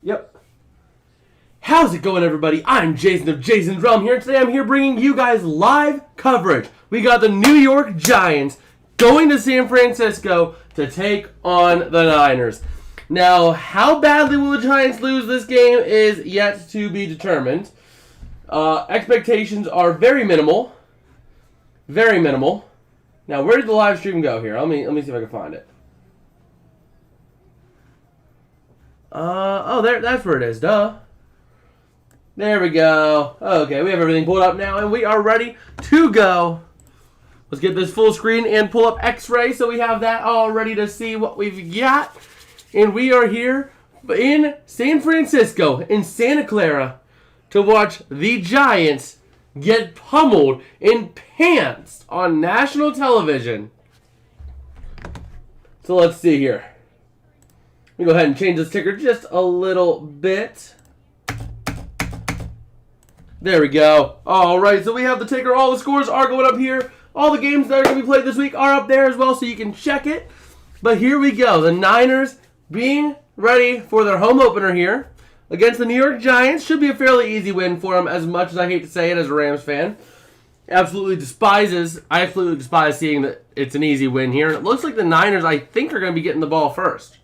Yep. How's it going, everybody? I'm Jason of Jason's Realm here. Today I'm here bringing you guys live coverage. We got the New York Giants going to San Francisco to take on the Niners. Now, how badly will the Giants lose this game is yet to be determined. Expectations are very minimal. Very minimal. Now, where did the live stream go here? Let me see if I can find it. That's where it is. Duh. There we go. Okay, we have everything pulled up now, and we are ready to go. Let's get this full screen and pull up X-ray so we have that all ready to see what we've got. And we are here in San Francisco, in Santa Clara, to watch the Giants get pummeled in pants on national television. So let's see here. Let me go ahead and change this ticker just a little bit. There we go. All right, so we have the ticker. All the scores are going up here. All the games that are going to be played this week are up there as well, so you can check it. But here we go. The Niners being ready for their home opener here against the New York Giants. Should be a fairly easy win for them, as much as I hate to say it as a Rams fan. I absolutely despise seeing that it's an easy win here. And it looks like the Niners, I think, are going to be getting the ball first.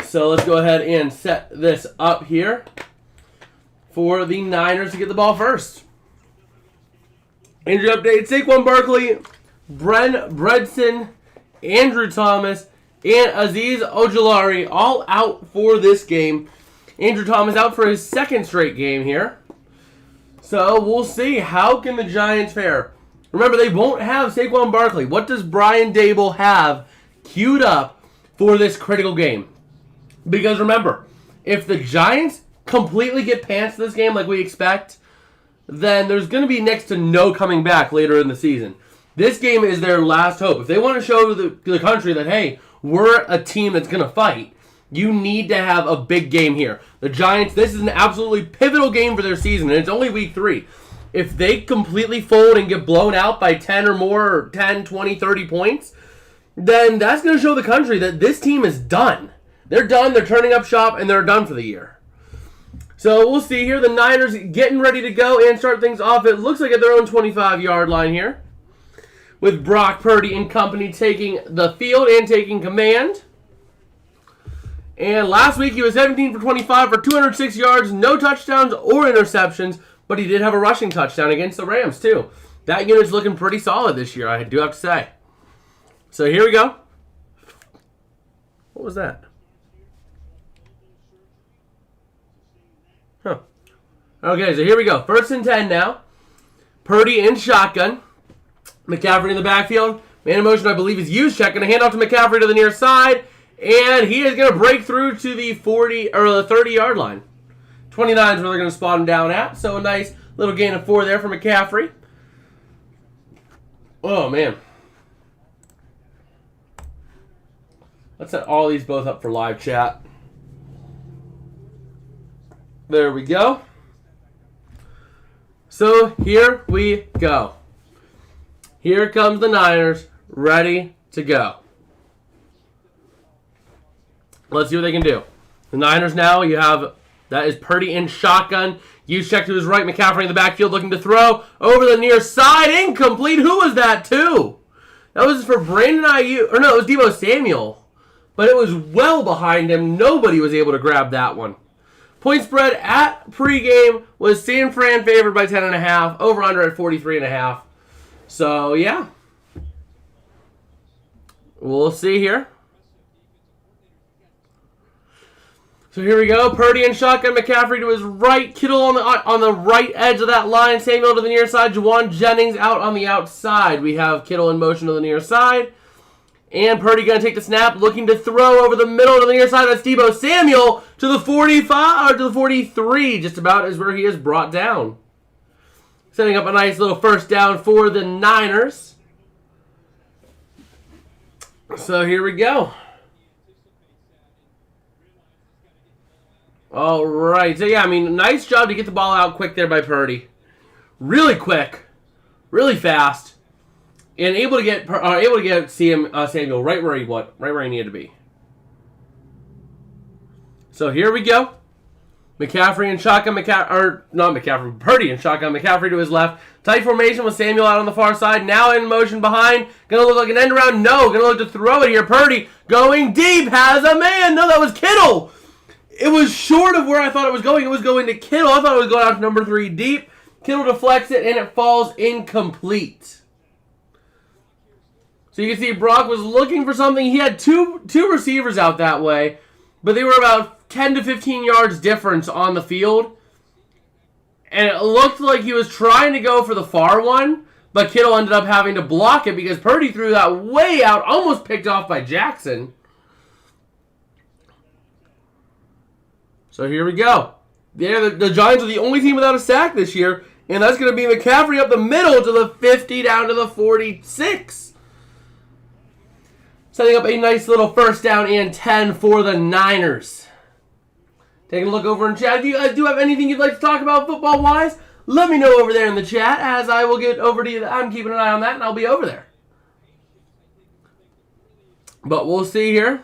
So let's go ahead and set this up here for the Niners to get the ball first. Injury update: Saquon Barkley, Bren Bredson, Andrew Thomas, and Azeez Ojulari all out for this game. Andrew Thomas out for his second straight game here. So we'll see. How can the Giants fare? Remember, they won't have Saquon Barkley. What does Brian Daboll have queued up for this critical game? Because remember, if the Giants completely get pants this game like we expect, then there's going to be next to no coming back later in the season. This game is their last hope. If they want to show to the country that, hey, we're a team that's going to fight, you need to have a big game here. The Giants, this is an absolutely pivotal game for their season, and it's only week 3. If they completely fold and get blown out by 10 or more, or 10, 20, 30 points, then that's going to show the country that this team is done. They're done, they're turning up shop, and they're done for the year. So we'll see here. The Niners getting ready to go and start things off. It looks like at their own 25-yard line here, with Brock Purdy and company taking the field and taking command. And last week he was 17 for 25 for 206 yards, no touchdowns or interceptions, but he did have a rushing touchdown against the Rams too. That unit's looking pretty solid this year, I do have to say. So here we go. What was that? Huh. Okay, so here we go. 1st and 10 now. Purdy in shotgun. McCaffrey in the backfield. Man in motion, I believe, is Juszczyk. Going to hand off to McCaffrey to the near side. And he is going to break through to the 40 or the 30-yard line. 29 is where they're going to spot him down at. So a nice little gain of 4 there for McCaffrey. Oh, man. Let's set all these both up for live chat. There we go. So here we go. Here comes the Niners, ready to go. Let's see what they can do. The Niners now, you have, that is Purdy in shotgun. Juszczyk to his right, McCaffrey in the backfield looking to throw. Over the near side, incomplete. Who was that to? That was for Brandon Ayuk, or no, it was Deebo Samuel. But it was well behind him. Nobody was able to grab that one. Point spread at pregame was San Fran favored by 10.5. Over under at 43.5. So, yeah. We'll see here. So here we go. Purdy in shotgun. McCaffrey to his right. Kittle on the right edge of that line. Samuel to the near side. Juwan Jennings out on the outside. We have Kittle in motion to the near side. And Purdy going to take the snap, looking to throw over the middle to the near side. That's Deebo Samuel to the 45, or to the 43, just about is where he is brought down. Setting up a nice little first down for the Niners. So here we go. All right. So, yeah, I mean, nice job to get the ball out quick there by Purdy. Really quick. Really fast. And able to get Samuel right where he needed to be. So here we go. McCaffrey and shotgun, Purdy and shotgun, McCaffrey to his left. Tight formation with Samuel out on the far side. Now in motion behind. Gonna look like an end around. No, gonna look to throw it here. Purdy going deep. Has a man. No, that was Kittle. It was short of where I thought it was going. It was going to Kittle. I thought it was going out to number 3 deep. Kittle deflects it, and it falls incomplete. So you can see Brock was looking for something. He had two receivers out that way, but they were about 10 to 15 yards difference on the field. And it looked like he was trying to go for the far one, but Kittle ended up having to block it because Purdy threw that way out, almost picked off by Jackson. So here we go. Yeah, the Giants are the only team without a sack this year, and that's going to be McCaffrey up the middle to the 50 down to the 46. Setting up a nice little first down and 10 for the Niners. Taking a look over in chat. If you guys do have anything you'd like to talk about football-wise, let me know over there in the chat, as I will get over to you. I'm keeping an eye on that, and I'll be over there. But we'll see here.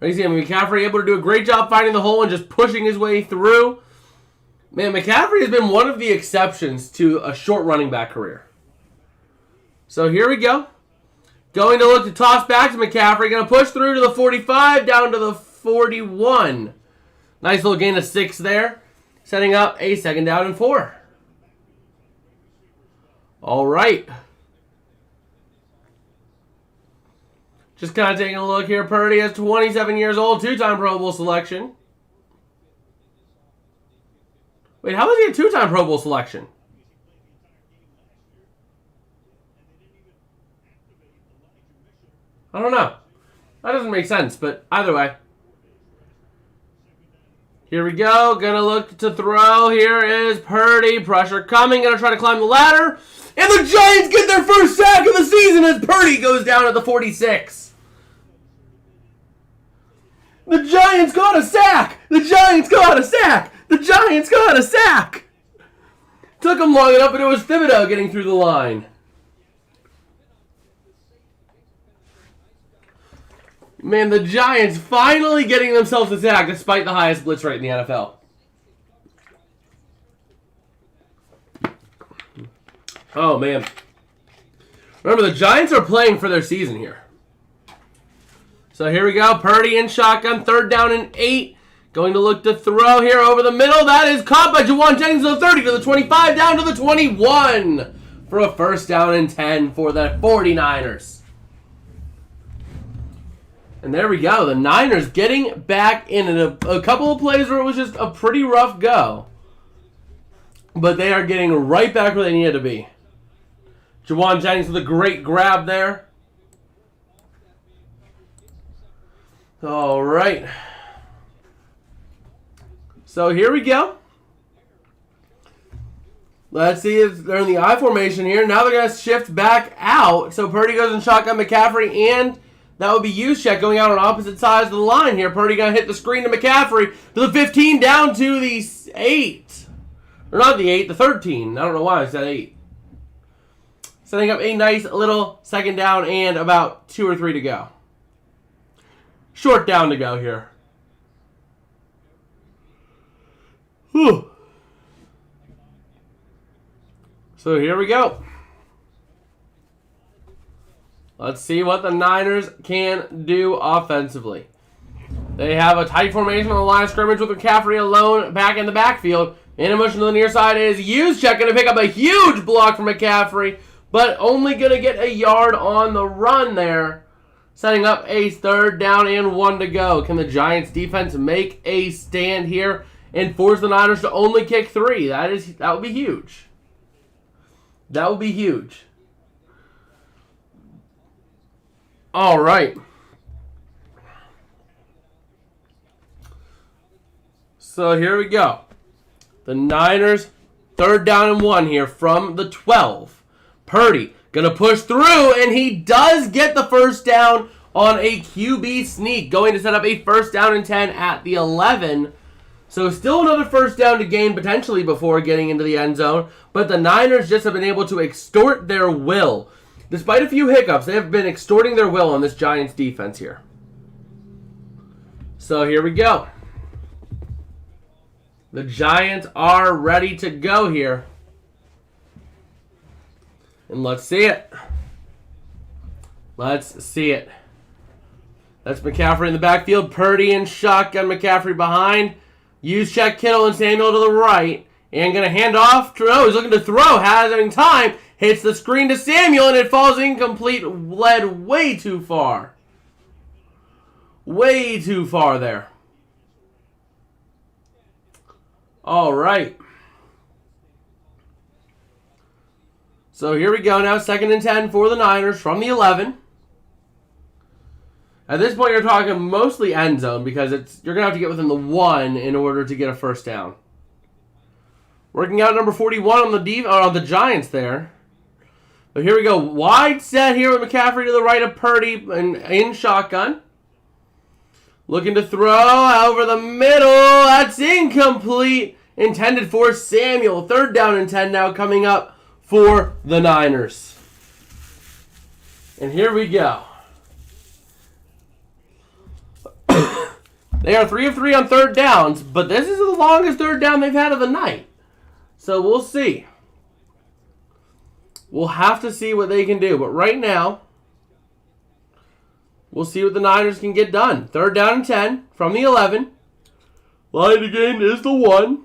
You see McCaffrey able to do a great job finding the hole and just pushing his way through. Man, McCaffrey has been one of the exceptions to a short running back career. So here we go. Going to look to toss back to McCaffrey. Going to push through to the 45, down to the 41. Nice little gain of 6 there. Setting up a second down and 4. All right. Just kind of taking a look here. Purdy is 27 years old, 2-time Pro Bowl selection. Wait, how was he a 2-time Pro Bowl selection? I don't know. That doesn't make sense, but either way. Here we go. Gonna look to throw. Here is Purdy. Pressure coming. Gonna try to climb the ladder. And the Giants get their first sack of the season as Purdy goes down at the 46. The Giants got a sack! The Giants got a sack! The Giants got a sack! Took them long enough, but it was Thibodeau getting through the line. Man, the Giants finally getting themselves a sack despite the highest blitz rate in the NFL. Oh, man. Remember, the Giants are playing for their season here. So here we go. Purdy in shotgun. 3rd down and 8. Going to look to throw here over the middle. That is caught by Jawan Jennings to the 30, to the 25, down to the 21. For a first down and 10 for the 49ers. And there we go. The Niners getting back in a couple of plays where it was just a pretty rough go. But they are getting right back where they needed to be. Jawan Jennings with a great grab there. All right. So here we go. Let's see if they're in the I formation here. Now they're going to shift back out. So Purdy goes in shotgun McCaffrey, and that would be Juszczyk going out on opposite sides of the line here. Purdy going to hit the screen to McCaffrey to the 15, down to the 8. Or not the 8, the 13. I don't know why I said 8. Setting up a nice little second down and about 2 or 3 to go. Short down to go here. Whew. So here we go. Let's see what the Niners can do offensively. They have a tight formation on the line of scrimmage with McCaffrey alone back in the backfield. In motion to the near side is Juszczyk, going to pick up a huge block from McCaffrey, but only going to get a yard on the run there. Setting up a 3rd down and 1 to go. Can the Giants defense make a stand here and force the Niners to only kick 3? That would be huge. That would be huge. All right. So here we go. The Niners, 3rd down and 1 here from the 12. Purdy going to push through, and he does get the first down on a QB sneak. Going to set up a 1st down and 10 at the 11. So still another first down to gain potentially before getting into the end zone. But the Niners just have been able to extort their will. Despite a few hiccups, they have been extorting their will on this Giants defense here. So here we go. The Giants are ready to go here. And let's see it. Let's see it. That's McCaffrey in the backfield. Purdy in shotgun. McCaffrey behind. Juszczyk, Kittle, and Samuel to the right. And going to hand off. He's looking to throw. Has having time. Hits the screen to Samuel, and it falls incomplete. Led way too far. Way too far there. All right. So here we go now. 2nd and 10 for the Niners from the 11. At this point, you're talking mostly end zone because you're going to have to get within the 1 in order to get a first down. Working out number 41 on the Giants there. But here we go. Wide set here with McCaffrey to the right of Purdy and in shotgun. Looking to throw over the middle. That's incomplete. Intended for Samuel. 3rd down and 10 now coming up for the Niners. And here we go. They are 3 of 3 on 3rd downs, but this is the longest 3rd down they've had of the night. So we'll see. We'll have to see what they can do. But right now, we'll see what the Niners can get done. 3rd down and 10 from the 11. Line to gain is the 1.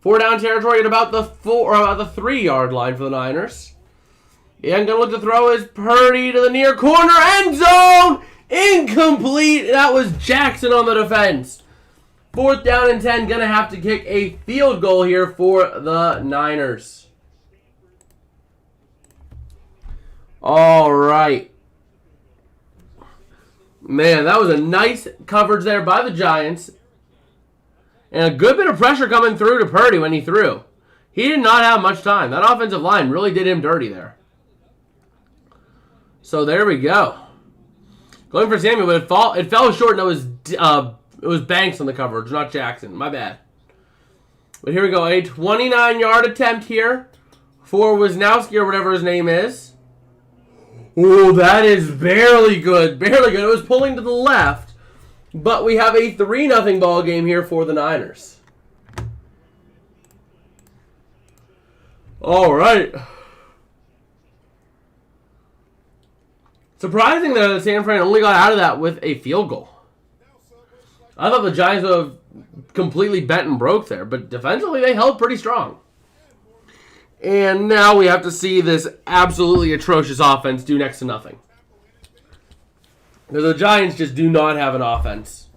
4 down territory at about the 3-yard line for the Niners. And going to look to throw is Purdy to the near corner. End zone! Incomplete. That was Jackson on the defense. 4th down and 10. Going to have to kick a field goal here for the Niners. All right. Man, that was a nice coverage there by the Giants. And a good bit of pressure coming through to Purdy when he threw. He did not have much time. That offensive line really did him dirty there. So there we go. Going for Samuel, but it fell short, and it was Banks on the coverage, not Jackson. My bad. But here we go. A 29-yard attempt here for Wisnowski or whatever his name is. Oh, that is barely good. Barely good. It was pulling to the left. But we have a 3-0 ball game here for the Niners. All right. Surprising that San Fran only got out of that with a field goal. I thought the Giants would have completely bent and broke there, but defensively they held pretty strong. And now we have to see this absolutely atrocious offense do next to nothing. Because the Giants just do not have an offense.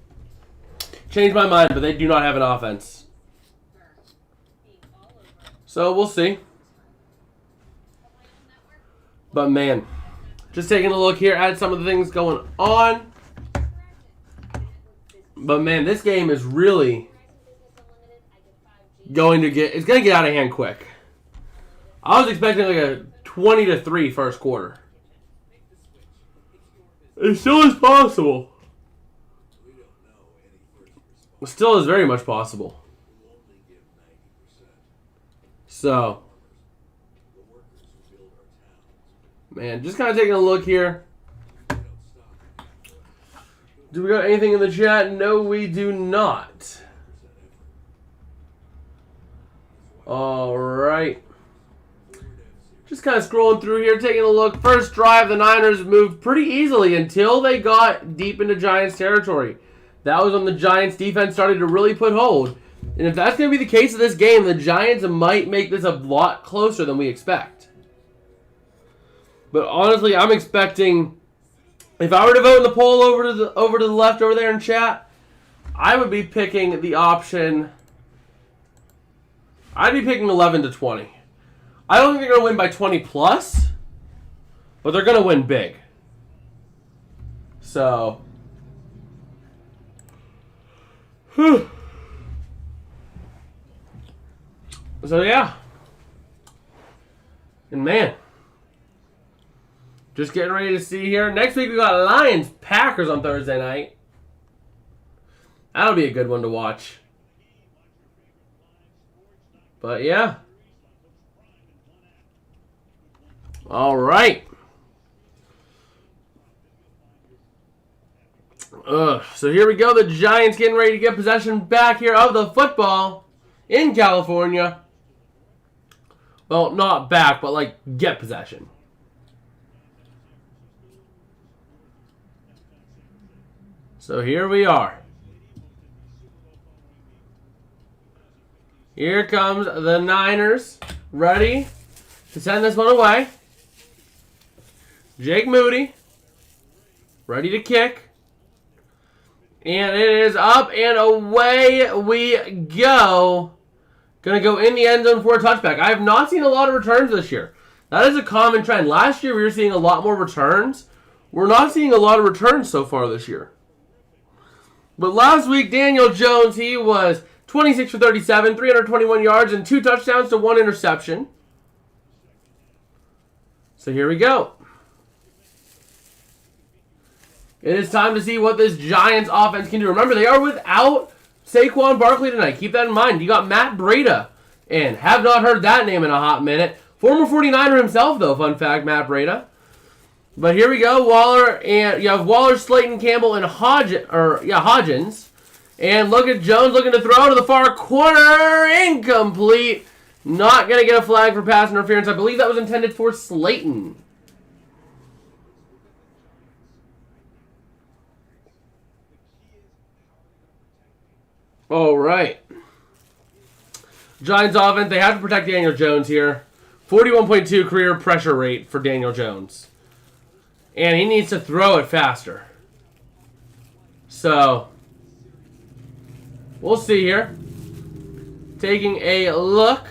Changed my mind, but they do not have an offense. So we'll see. But man, just taking a look here at some of the things going on. But man, this game is really going to get out of hand quick. I was expecting like a 20-3 first quarter. It still is possible. It still is very much possible. So, man, just kind of taking a look here. Do we got anything in the chat? No, we do not. All right. Just kind of scrolling through here, taking a look. First drive, the Niners moved pretty easily until they got deep into Giants territory. That was when the Giants defense started to really put hold. And if that's going to be the case of this game, the Giants might make this a lot closer than we expect. But honestly, I'm expecting, if I were to vote in the poll over to the left over there in chat, I would be picking the option. I'd be picking 11-20. I don't think they're going to win by 20 plus, but they're going to win big. So, yeah. And man, just getting ready to see here. Next week we got Lions Packers on Thursday night. That'll be a good one to watch. But yeah. All right. So here we go. The Giants getting ready to get possession back here of the football in California. Well, not back, but like get possession. So here we are. Here comes the Niners, ready to send this one away. Jake Moody, ready to kick. And it is up and away we go. Going to go in the end zone for a touchback. I have not seen a lot of returns this year. That is a common trend. Last year we were seeing a lot more returns. We're not seeing a lot of returns so far this year. But last week, Daniel Jones, he was 26 for 37, 321 yards, and 2 touchdowns to 1 interception. So here we go. It is time to see what this Giants offense can do. Remember, they are without Saquon Barkley tonight. Keep that in mind. You got Matt Breida in. Have not heard that name in a hot minute. Former 49er himself, though. Fun fact, Matt Breida. But here we go. Waller, and you have Waller, Slayton, Campbell, and Hodgins. And look at Jones looking to throw to the far corner. Incomplete. Not going to get a flag for pass interference. I believe that was intended for Slayton. All right. Giants offense, they have to protect Daniel Jones here. 41.2 career pressure rate for Daniel Jones. And he needs to throw it faster. So, we'll see here. Taking a look.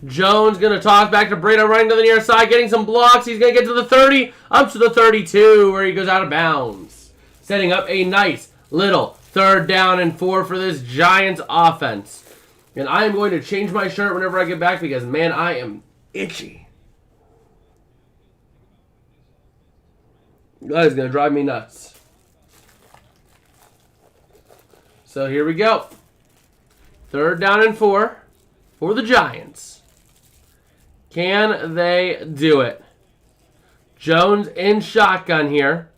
Jones going to toss back to Breida, running to the near side, getting some blocks. He's going to get to the 30, up to the 32, where he goes out of bounds. Setting up a nice little 3rd down and 4 for this Giants offense. And I am going to change my shirt whenever I get back because, man, I am itchy. That is going to drive me nuts. So here we go. 3rd down and 4 for the Giants. Can they do it? Jones in shotgun here.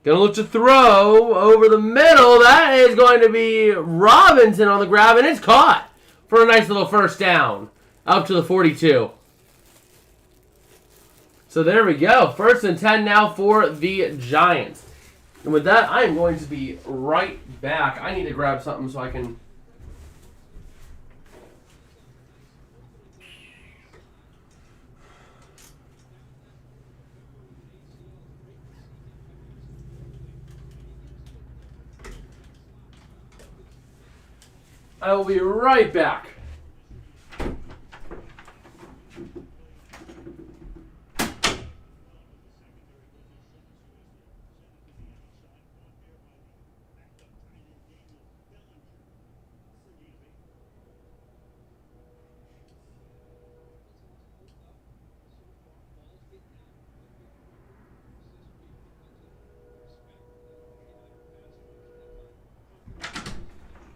Going to look to throw over the middle. That is going to be Robinson on the grab, and it's caught for a nice little 1st down up to the 42. So there we go. 1st and 10 now for the Giants. And with that, I am going to be right back. I need to grab something so I can... I will be right back.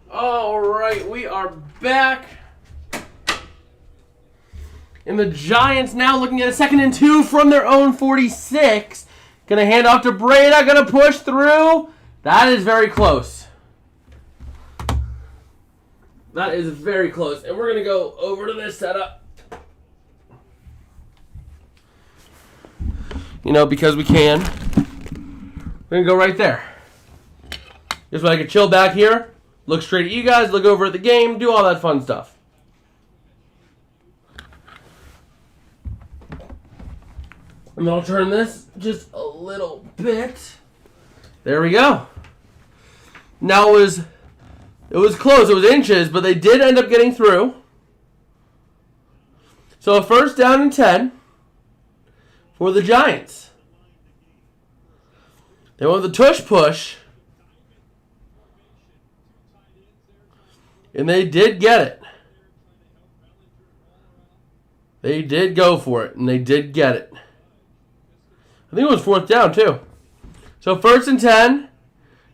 All right, we are back. And the Giants now looking at a 2nd and 2 from their own 46. Going to hand off to Breida, going to push through. That is very close. That is very close. And we're going to go over to this setup. You know, because we can. We're going to go right there. Just so I can chill back here. Look straight at you guys, look over at the game, do all that fun stuff. And then I'll turn this just a little bit. There we go. Now it was close, it was inches, but they did end up getting through. So a 1st down and 10 for the Giants. They went with the tush push. And they did get it. They did go for it, and they did get it. I think it was 4th down, too. So 1st and 10.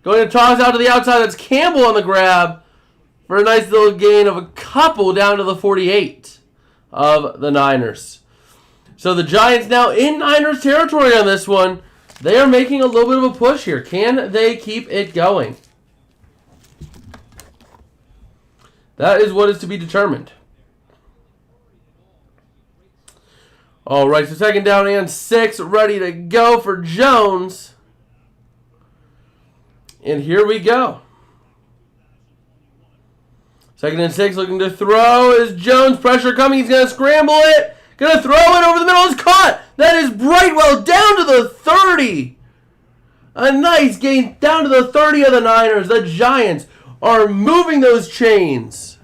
Going to toss out to the outside. That's Campbell on the grab for a nice little gain of a couple down to the 48 of the Niners. So the Giants now in Niners territory on this one. They are making a little bit of a push here. Can they keep it going? That is what is to be determined. All right, so second down and 6, ready to go for Jones. And here we go. Second and 6, looking to throw is Jones. Pressure coming. He's going to scramble it. Going to throw it over the middle. It's caught. That is Brightwell down to the 30. A nice gain down to the 30 of the Niners. The Giants are moving those chains.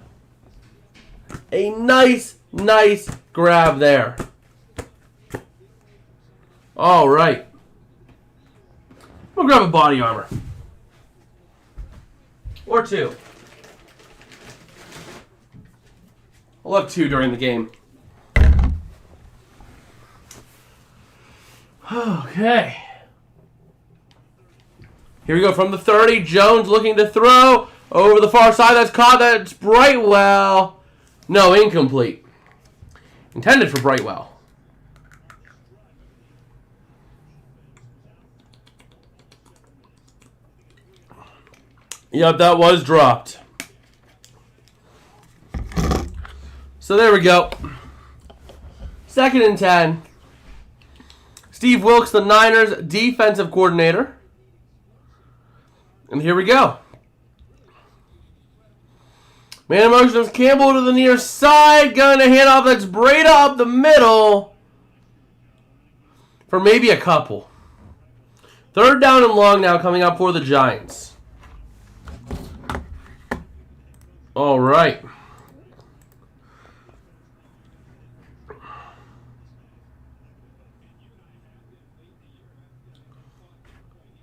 A nice grab there. All right. We'll grab a body armor. Or 2. I'll have 2 during the game. Okay. Here we go from the 30. Jones looking to throw. Over the far side. That's caught. That's Brightwell. No, incomplete. Intended for Brightwell. Yep, that was dropped. So there we go. Second and 10. Steve Wilks, the Niners defensive coordinator. And here we go. Man in motion is Campbell to the near side. Gonna hand off. That's Breda up the middle. For maybe a couple. Third down and long now coming up for the Giants. All right.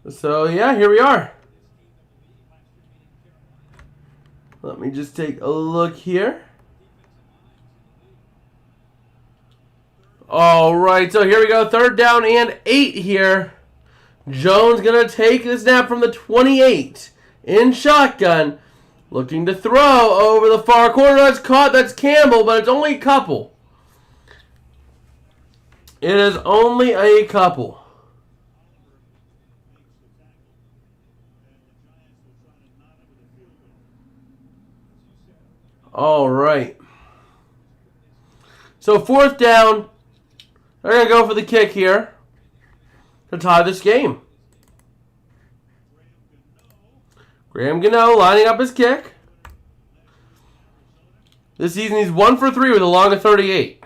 So, yeah, here we are. Let me just take a look here. All right, so here we go. Third down and 8 here. Jones going to take the snap from the 28 in shotgun. Looking to throw over the far corner. That's caught. That's Campbell, but it's only a couple. It is only a couple. All right. So fourth down. They're going to go for the kick here to tie this game. Graham Gano lining up his kick. This season he's 1 for 3 with a long of 38.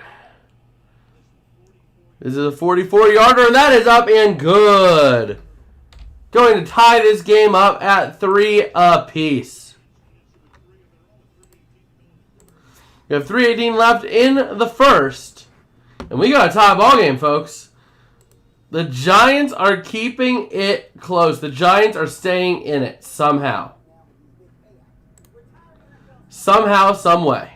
This is a 44-yarder, and that is up and good. Going to tie this game up at 3 apiece. We have 3:18 left in the first. And we got a tie ball game, folks. The Giants are keeping it close. The Giants are staying in it somehow. Somehow, some way.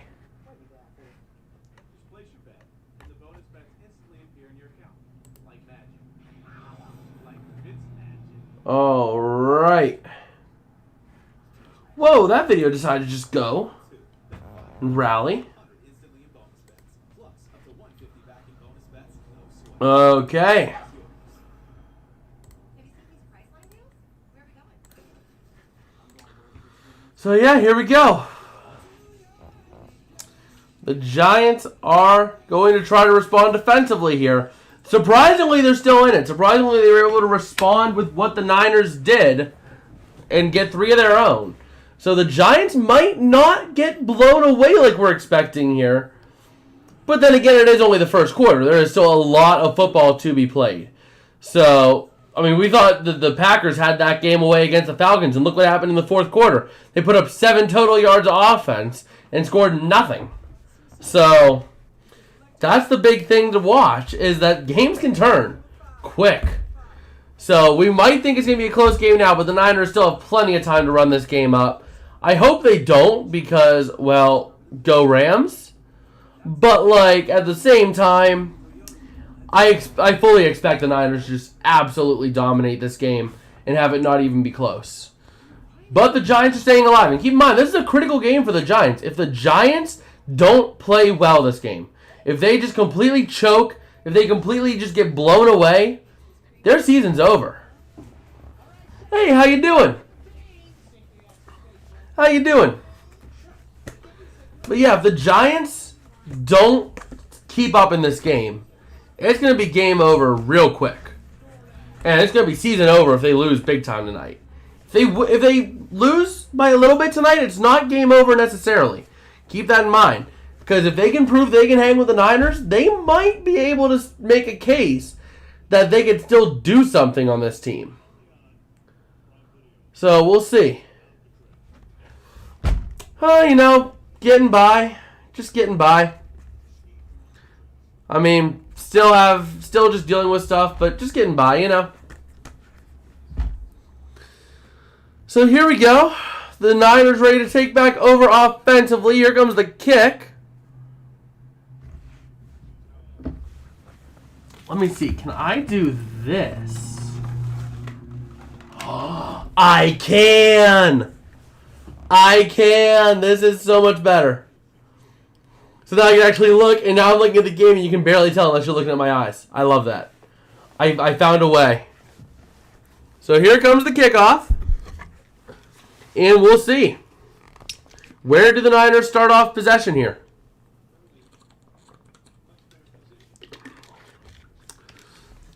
All right. Whoa, that video decided to just go and rally. Okay. So yeah, here we go. The Giants are going to try to respond defensively here. Surprisingly, they're still in it. Surprisingly, they were able to respond with what the Niners did and get 3 of their own. So the Giants might not get blown away like we're expecting here. But then again, it is only the first quarter. There is still a lot of football to be played. So, I mean, we thought that the Packers had that game away against the Falcons, and look what happened in the fourth quarter. They put up 7 total yards of offense and scored nothing. So, that's the big thing to watch, is that games can turn quick. So, we might think it's going to be a close game now, but the Niners still have plenty of time to run this game up. I hope they don't because, well, go Rams. But, like, at the same time, I fully expect the Niners to just absolutely dominate this game and have it not even be close. But the Giants are staying alive. And keep in mind, this is a critical game for the Giants. If the Giants don't play well this game, if they just completely choke, if they completely just get blown away, their season's over. Hey, how you doing? How you doing? But yeah, if the Giants don't keep up in this game, it's going to be game over real quick. And it's going to be season over if they lose big time tonight. If they lose by a little bit tonight, it's not game over necessarily. Keep that in mind. Because if they can prove they can hang with the Niners, they might be able to make a case that they could still do something on this team. So we'll see. Getting by. Just getting by. I mean, still just dealing with stuff, but just getting by, So here we go. The Niners ready to take back over offensively. Here comes the kick. Let me see. Can I do this? Oh, I can! I can! This is so much better. So now I can actually look, and now I'm looking at the game, and you can barely tell unless you're looking at my eyes. I love that. I found a way. So here comes the kickoff. And we'll see. Where do the Niners start off possession here?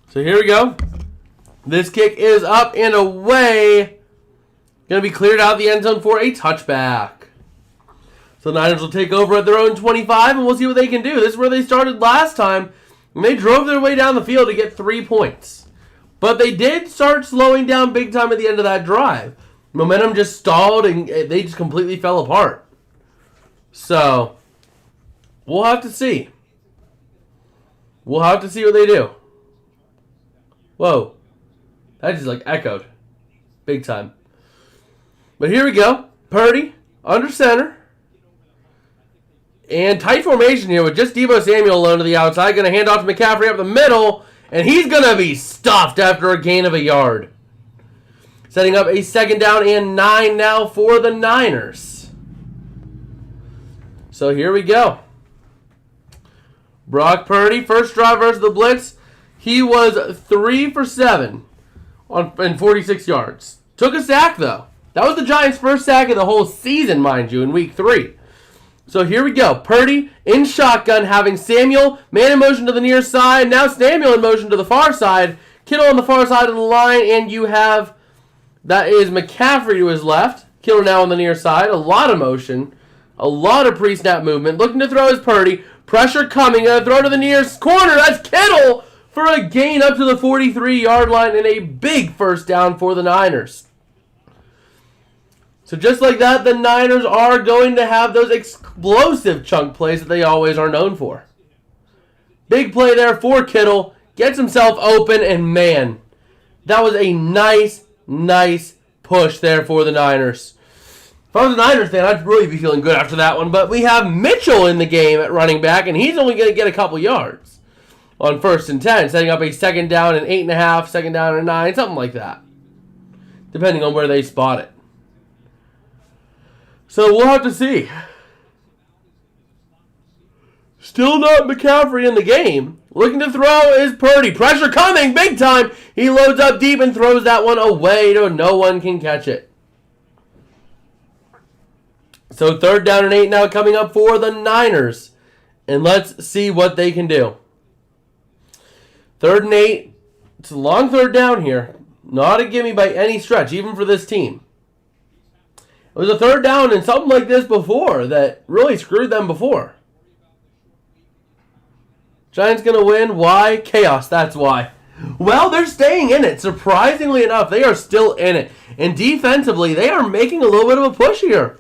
So here we go. This kick is up and away. Going to be cleared out of the end zone for a touchback. So the Niners will take over at their own 25, and we'll see what they can do. This is where they started last time, and they drove their way down the field to get 3 points. But they did start slowing down big time at the end of that drive. Momentum just stalled, and they just completely fell apart. So, we'll have to see. We'll have to see what they do. Whoa. That just echoed. Big time. But here we go. Purdy, under center. And tight formation here with just Deebo Samuel alone to the outside. Going to hand off to McCaffrey up the middle. And he's going to be stuffed after a gain of a yard. Setting up a second down and 9 now for the Niners. So here we go. Brock Purdy, first drive versus the Blitz. He was 3 for 7 and 46 yards. Took a sack, though. That was the Giants' first sack of the whole season, mind you, in week 3. So here we go. Purdy in shotgun, having Samuel, man in motion to the near side. Now Samuel in motion to the far side. Kittle on the far side of the line, and you have... That is McCaffrey to his left. Kittle now on the near side. A lot of motion. A lot of pre-snap movement. Looking to throw is Purdy. Pressure coming. Going to throw to the near corner. That's Kittle for a gain up to the 43-yard line and a big first down for the Niners. So just like that, the Niners are going to have those explosive chunk plays that they always are known for. Big play there for Kittle. Gets himself open, and man, that was a nice push there for the Niners. If I was a Niners fan, I'd really be feeling good after that one. But we have Mitchell in the game at running back, and he's only going to get a couple yards on 1st and 10, setting up a second down and 8.5, second down and 9, something like that, depending on where they spot it. So we'll have to see. Still not McCaffrey in the game. Looking to throw is Purdy. Pressure coming, big time. He loads up deep and throws that one away to no one can catch it. So 3rd down and 8 now coming up for the Niners. And let's see what they can do. 3rd and 8. It's a long 3rd down here. Not a gimme by any stretch, even for this team. It was a 3rd down and something like this before that really screwed them before. Giants going to win. Why? Chaos, that's why. Well, they're staying in it. Surprisingly enough, they are still in it. And defensively, they are making a little bit of a push here.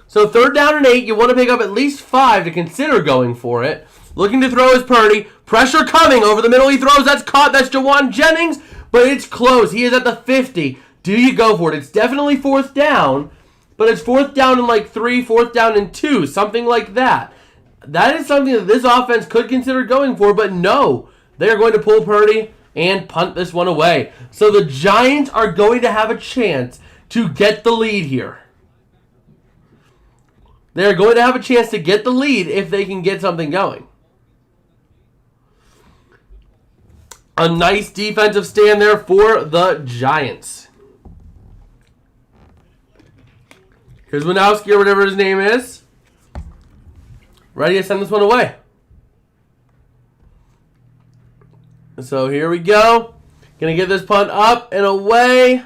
So 3rd down and 8, you want to pick up at least 5 to consider going for it. Looking to throw is Purdy. Pressure coming over the middle. He throws. That's caught. That's Jawan Jennings. But it's close. He is at the 50. Do you go for it? It's definitely 4th down. But it's 4th down in 3, 4th down in 2. Something like that. That is something that this offense could consider going for, but no. They are going to pull Purdy and punt this one away. So the Giants are going to have a chance to get the lead here. They're going to have a chance to get the lead if they can get something going. A nice defensive stand there for the Giants. Here's Winowski or whatever his name is. Ready to send this one away. So here we go. Gonna get this punt up and away.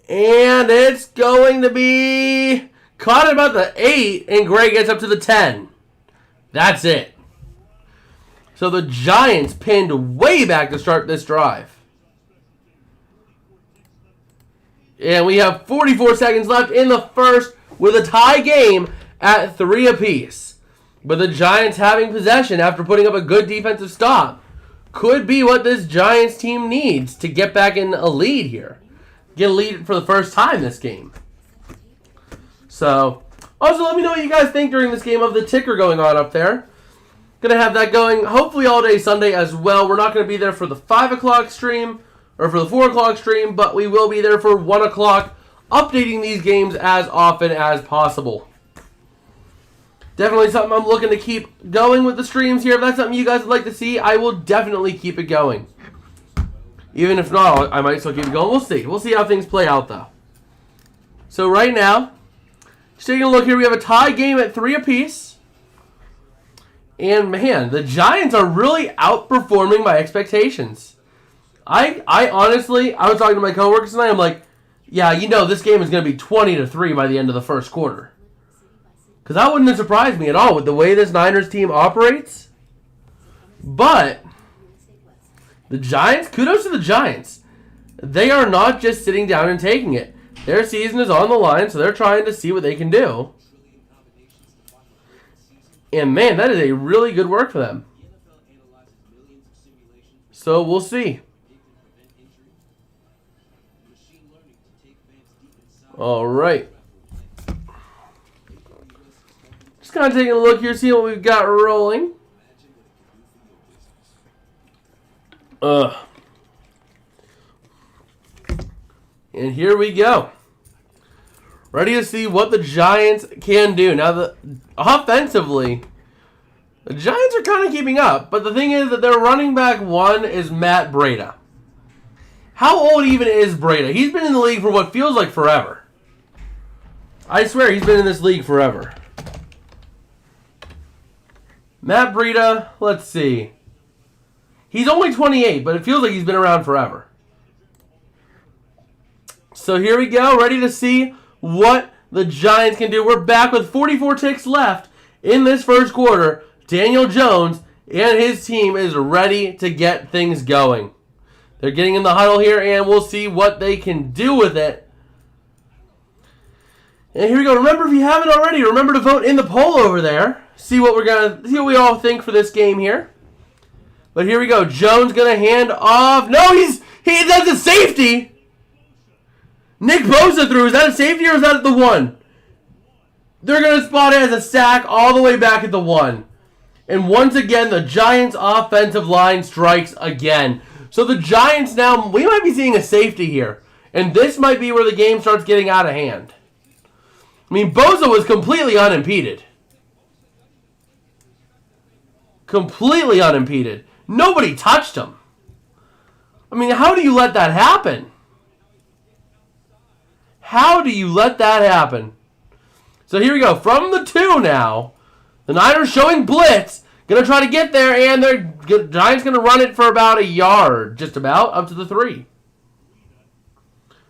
And it's going to be caught at about the 8, and Gray gets up to the 10. That's it. So the Giants pinned way back to start this drive. And we have 44 seconds left in the first with a tie game at 3 apiece. But the Giants having possession after putting up a good defensive stop could be what this Giants team needs to get back in a lead here. Get a lead for the first time this game. So, also let me know what you guys think during this game of the ticker going on up there. Going to have that going hopefully all day Sunday as well. We're not going to be there for the 5 o'clock stream or for the 4 o'clock stream, but we will be there for 1 o'clock updating these games as often as possible. Definitely something I'm looking to keep going with the streams here. If that's something you guys would like to see, I will definitely keep it going. Even if not, I might still keep it going. We'll see. We'll see how things play out, though. So right now, just taking a look here, we have a tie game at 3 apiece. And man, the Giants are really outperforming my expectations. I honestly, I was talking to my coworkers tonight, I'm like, yeah, you know this game is going to be 20-3 by the end of the first quarter. Because that wouldn't have surprised me at all with the way this Niners team operates. But the Giants, kudos to the Giants. They are not just sitting down and taking it. Their season is on the line, so they're trying to see what they can do. And man, that is a really good work for them. So we'll see. All right. Just kind of taking a look here, seeing what we've got rolling. And here we go. Ready to see what the Giants can do. Now, offensively, the Giants are kind of keeping up. But the thing is that their running back one is Matt Breida. How old even is Breida? He's been in the league for what feels like forever. I swear he's been in this league forever. Matt Breida, let's see. He's only 28, but it feels like he's been around forever. So here we go, ready to see what the Giants can do. We're back with 44 ticks left in this first quarter. Daniel Jones and his team is ready to get things going. They're getting in the huddle here, and we'll see what they can do with it. And here we go. Remember, if you haven't already, remember to vote in the poll over there. See what we all think for this game here. But here we go. Jones gonna hand off. No, that's a safety. Nick Bosa threw. Is that a safety or is that at the 1? They're gonna spot it as a sack all the way back at the 1. And once again, the Giants' offensive line strikes again. So the Giants now, we might be seeing a safety here. And this might be where the game starts getting out of hand. I mean, Bosa was completely unimpeded. Completely unimpeded. Nobody touched him. I mean, how do you let that happen? How do you let that happen? So here we go. From the 2 now. The Niners showing blitz. Going to try to get there, and the Giants going to run it for about a yard. Just about, up to the 3.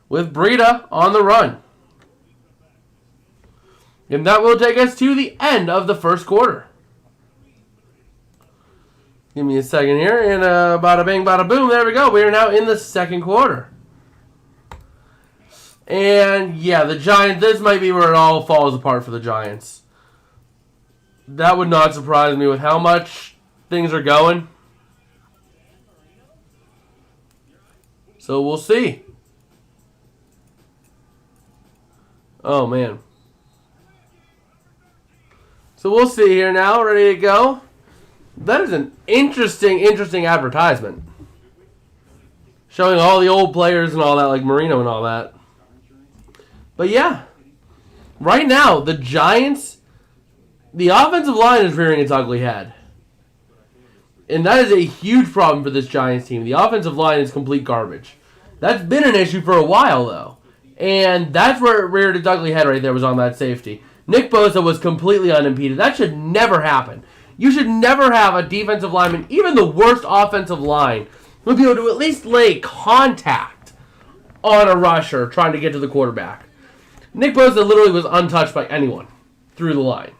With Breida on the run. And that will take us to the end of the first quarter. Give me a second here, and bada bing, bada boom. There we go. We are now in the second quarter. And yeah, the Giants, this might be where it all falls apart for the Giants. That would not surprise me with how much things are going. So we'll see. Oh, man. So we'll see here now. Ready to go? That is an interesting advertisement. Showing all the old players and all that, like Marino and all that. But yeah. Right now, the Giants, the offensive line is rearing its ugly head. And that is a huge problem for this Giants team. The offensive line is complete garbage. That's been an issue for a while, though. And that's where it reared its ugly head right there, was on that safety. Nick Bosa was completely unimpeded. That should never happen. You should never have a defensive lineman, even the worst offensive line, would be able to at least lay contact on a rusher trying to get to the quarterback. Nick Bosa literally was untouched by anyone through the line.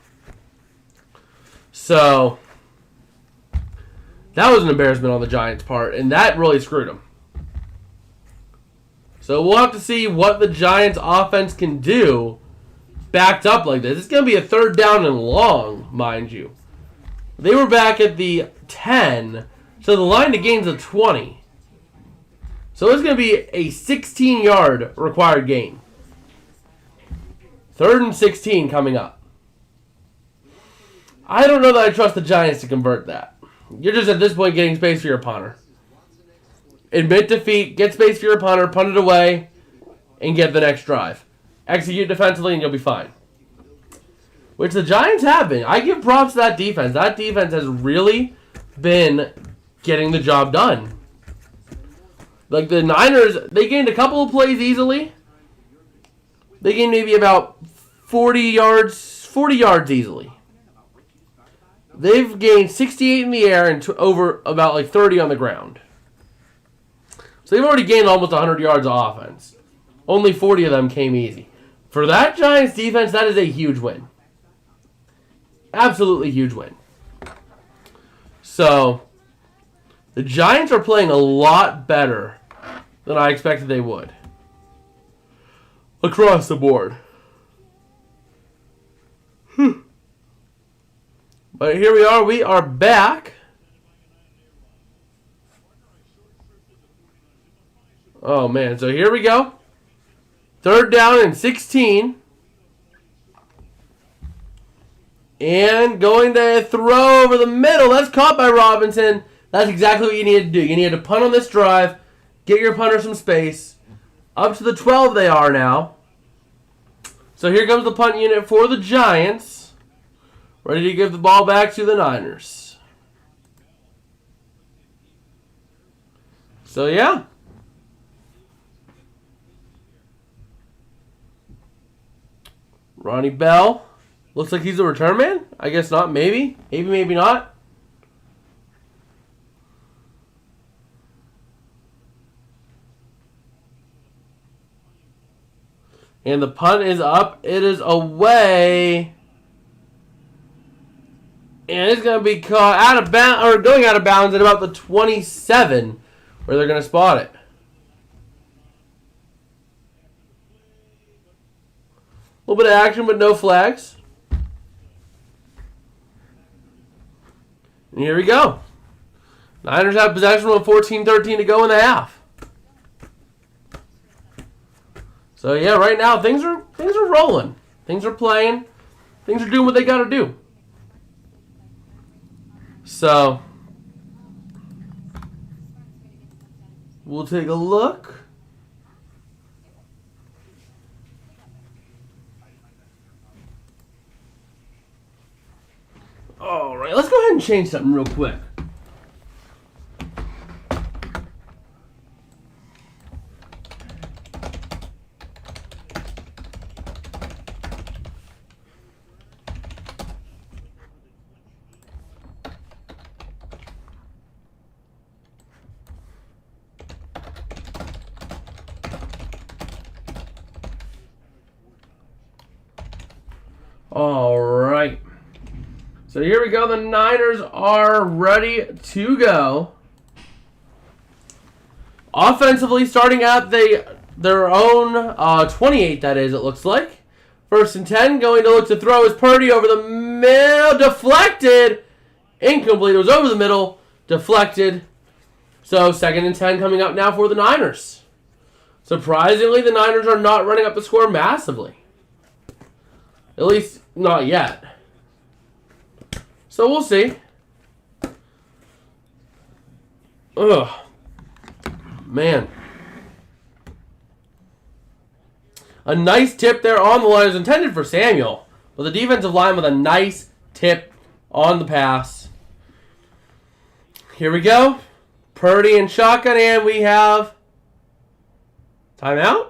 So that was an embarrassment on the Giants' part, and that really screwed them. So we'll have to see what the Giants' offense can do backed up like this. It's going to be a 3rd down and long, mind you. They were back at the 10, so the line to gain's a 20. So it's going to be a 16-yard required gain. 3rd and 16 coming up. I don't know that I trust the Giants to convert that. You're just at this point getting space for your punter. Admit defeat, get space for your punter, punt it away, and get the next drive. Execute defensively, and you'll be fine. Which the Giants have been. I give props to that defense. That defense has really been getting the job done. Like the Niners, they gained a couple of plays easily. They gained maybe about 40 yards easily. They've gained 68 in the air and over about like 30 on the ground. So they've already gained almost 100 yards of offense. Only 40 of them came easy. For that Giants defense, that is a huge win. Absolutely huge win. So the Giants are playing a lot better than I expected they would. Across the board. But here we are. We are back. Oh, man. So here we go. 3rd down and 16. And going to throw over the middle. That's caught by Robinson. That's exactly what you needed to do. You needed to punt on this drive. Get your punter some space. Up to the 12 they are now. So here comes the punt unit for the Giants. Ready to give the ball back to the Niners. So, yeah. Ronnie Bell. Looks like he's a return man. I guess not. Maybe. Maybe not. And the punt is up. It is away. And it's going to be caught out of bounds, or going out of bounds at about the 27, where they're going to spot it. A little bit of action, but no flags. And here we go. Niners have possession with 14-13 to go in the half. So yeah, right now things are rolling. Things are playing. Things are doing what they got to do. So we'll take a look. All right, let's go ahead and change something real quick. All right. So here we go. The Niners are ready to go. Offensively, starting at their own 28, that is, it looks like. 1st and 10, going to look to throw is Purdy over the middle. Deflected. Incomplete. It was over the middle. Deflected. So 2nd and 10 coming up now for the Niners. Surprisingly, the Niners are not running up the score massively. At least, not yet. So we'll see. Ugh. Man. A nice tip there on the line. It was intended for Samuel. But the defensive line with a nice tip on the pass. Here we go. Purdy and shotgun, and we have timeout.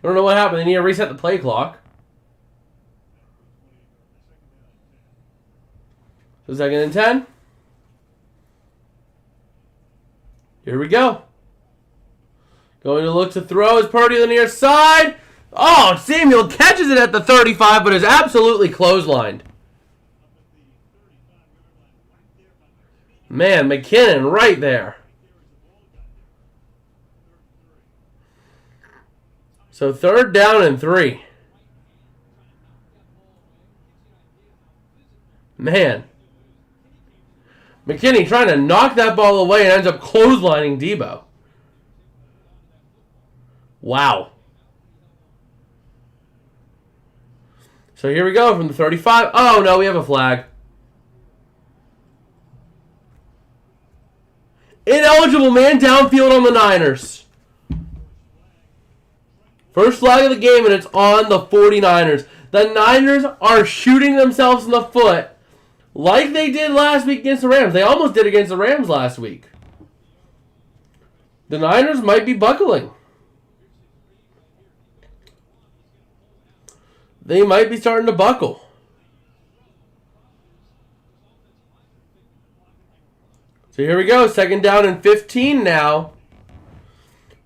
I don't know what happened. They need to reset the play clock. So 2nd and 10. Here we go. Going to look to throw is Purdy on the near side. Oh, Samuel catches it at the 35, but is absolutely clotheslined. Man, McKinnon right there. So 3rd down and 3. Man. McKinney trying to knock that ball away and ends up clotheslining Debo. Wow. So here we go from the 35. Oh, no, we have a flag. Ineligible man downfield on the Niners. First flag of the game, and it's on the 49ers. The Niners are shooting themselves in the foot like they did last week against the Rams. They almost did against the Rams last week. The Niners might be buckling. They might be starting to buckle. So here we go. 2nd down and 15 now.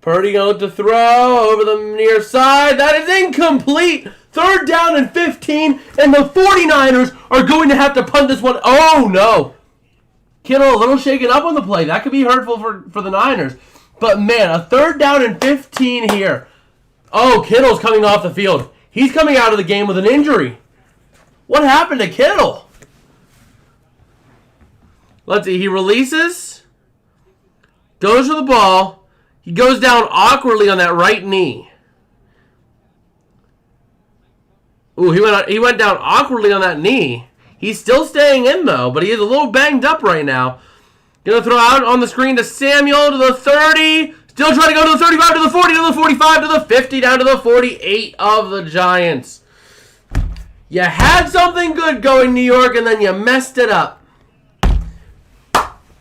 Purdy going to throw over the near side. That is incomplete. 3rd down and 15. And the 49ers are going to have to punt this one. Oh, no. Kittle a little shaken up on the play. That could be hurtful for the Niners. But, man, a 3rd down and 15 here. Oh, Kittle's coming off the field. He's coming out of the game with an injury. What happened to Kittle? Let's see. He releases. Goes for the ball. He goes down awkwardly on that right knee. Ooh, he went down awkwardly on that knee. He's still staying in, though, but he is a little banged up right now. Going to throw out on the screen to Samuel to the 30. Still trying to go to the 35, to the 40, to the 45, to the 50, down to the 48 of the Giants. You had something good going, New York, and then you messed it up.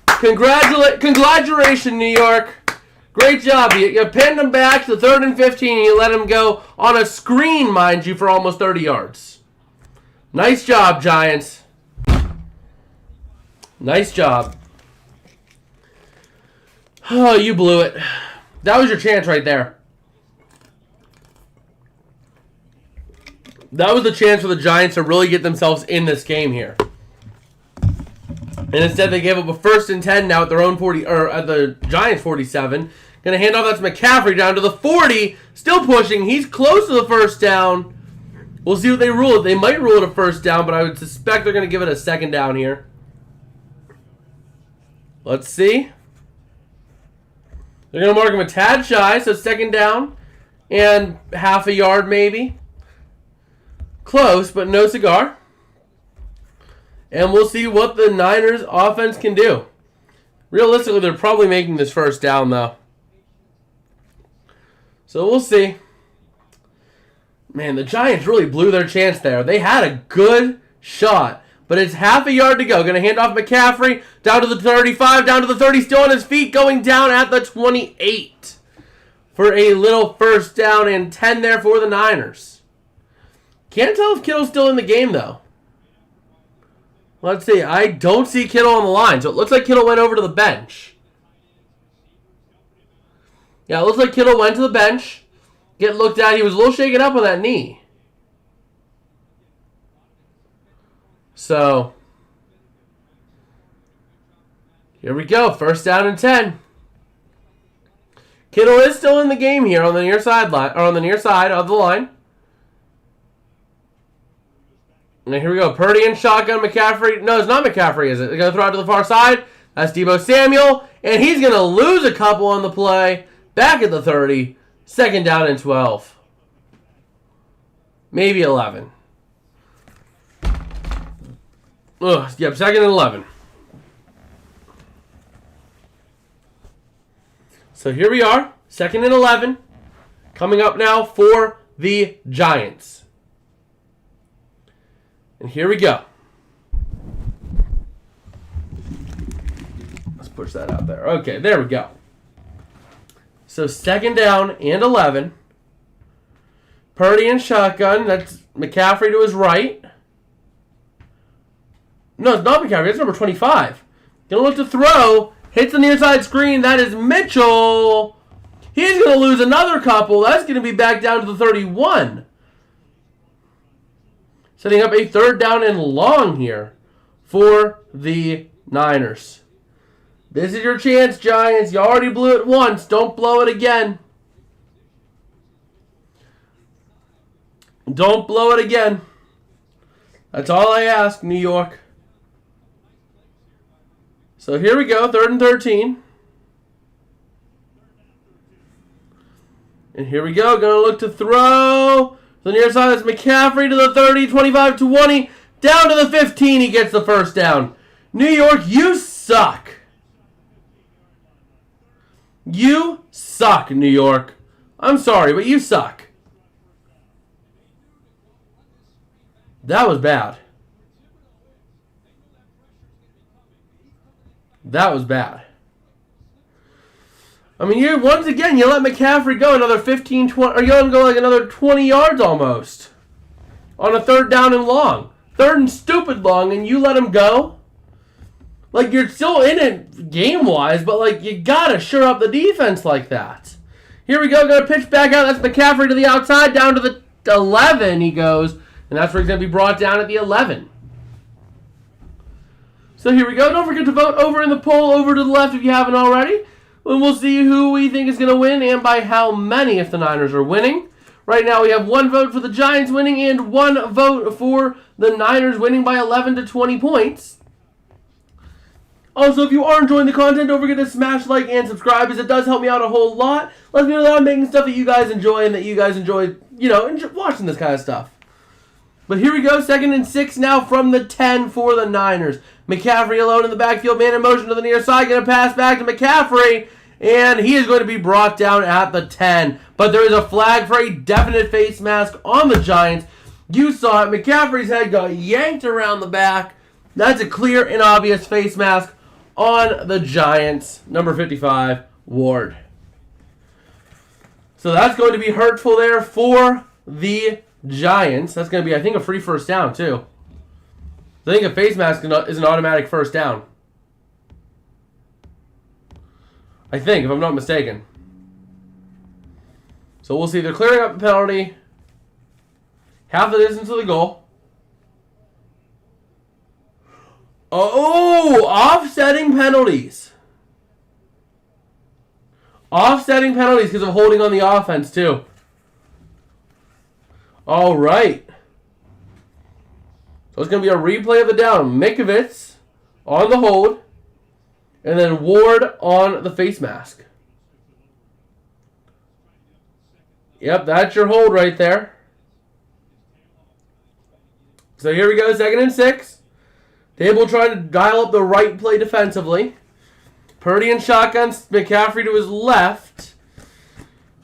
Congratulations, New York. Great job. You pinned them back to 3rd and 15, and you let them go on a screen, mind you, for almost 30 yards. Nice job, Giants. Nice job. Oh, you blew it. That was your chance right there. That was the chance for the Giants to really get themselves in this game here. And instead they gave up a 1st and 10 now at their own 40, or at the Giants 47. Gonna hand off, that's McCaffrey down to the 40. Still pushing. He's close to the 1st down. We'll see what they rule it. They might rule it a 1st down, but I would suspect they're gonna give it a 2nd down here. Let's see. They're gonna mark him a tad shy, so 2nd down and half a yard maybe. Close, but no cigar. And we'll see what the Niners offense can do. Realistically, they're probably making this 1st down, though. So we'll see. Man, the Giants really blew their chance there. They had a good shot, but it's half a yard to go. Going to hand off McCaffrey down to the 35, down to the 30, still on his feet, going down at the 28 for a little 1st down and 10 there for the Niners. Can't tell if Kittle's still in the game, though. Let's see. I don't see Kittle on the line, so it looks like Kittle went over to the bench. Yeah, it looks like Kittle went to the bench. Get looked at. He was a little shaken up on that knee. So, here we go. 1st down and 10. Kittle is still in the game here on the near sideline, or on the near side of the line. And here we go. Purdy and shotgun. McCaffrey. No, it's not McCaffrey, is it? They're going to throw it to the far side. That's Deebo Samuel. And he's going to lose a couple on the play. Back at the 30. 2nd down and 12. Maybe 11. Ugh, yep, 2nd and 11. So here we are. 2nd and 11. Coming up now for the Giants. And here we go. Let's push that out there. Okay, there we go. So 2nd down and 11. Purdy in shotgun. That's McCaffrey to his right. No, it's not McCaffrey. That's number 25. Gonna look to throw. Hits the near side screen. That is Mitchell. He's going to lose another couple. That's going to be back down to the 31. Setting up a 3rd down and long here for the Niners. This is your chance, Giants. You already blew it once. Don't blow it again. Don't blow it again. That's all I ask, New York. So here we go, 3rd and 13. And here we go, going to look to throw. The near side is McCaffrey to the 30, 25, 20. Down to the 15, he gets the 1st down. New York, you suck. You suck, New York. I'm sorry, but you suck. That was bad. That was bad. I mean, once again, you let McCaffrey go another 15, 20, or you let him go like another 20 yards almost on a 3rd down and long. 3rd and stupid long, and you let him go? Like, you're still in it game-wise, but, like, you gotta shore up the defense like that. Here we go, gonna pitch back out. That's McCaffrey to the outside, down to the 11 he goes, and that's where he's gonna be brought down at the 11. So here we go. Don't forget to vote over in the poll over to the left if you haven't already. And we'll see who we think is going to win and by how many if the Niners are winning. Right now we have 1 vote for the Giants winning and 1 vote for the Niners winning by 11 to 20 points. Also, if you are enjoying the content, don't forget to smash like and subscribe, as it does help me out a whole lot. Let me know that I'm making stuff that you guys enjoy and that you guys enjoy, watching this kind of stuff. But here we go, 2nd and 6 now from the 10 for the Niners. McCaffrey alone in the backfield, man in motion to the near side, going to pass back to McCaffrey, and he is going to be brought down at the 10. But there is a flag for a definite face mask on the Giants. You saw it. McCaffrey's head got yanked around the back. That's a clear and obvious face mask on the Giants. Number 55, Ward. So that's going to be hurtful there for the Giants. That's going to be, I think, a free 1st down, too. I think a face mask is an automatic 1st down. I think, if I'm not mistaken. So we'll see. They're clearing up the penalty. Half the distance to the goal. Oh, offsetting penalties. Offsetting penalties because of holding on the offense, too. All right. So it's going to be a replay of the down. Mikovits on the hold. And then Ward on the face mask. Yep, that's your hold right there. So here we go, 2nd and 6. Dable trying to dial up the right play defensively. Purdy in shotgun. McCaffrey to his left.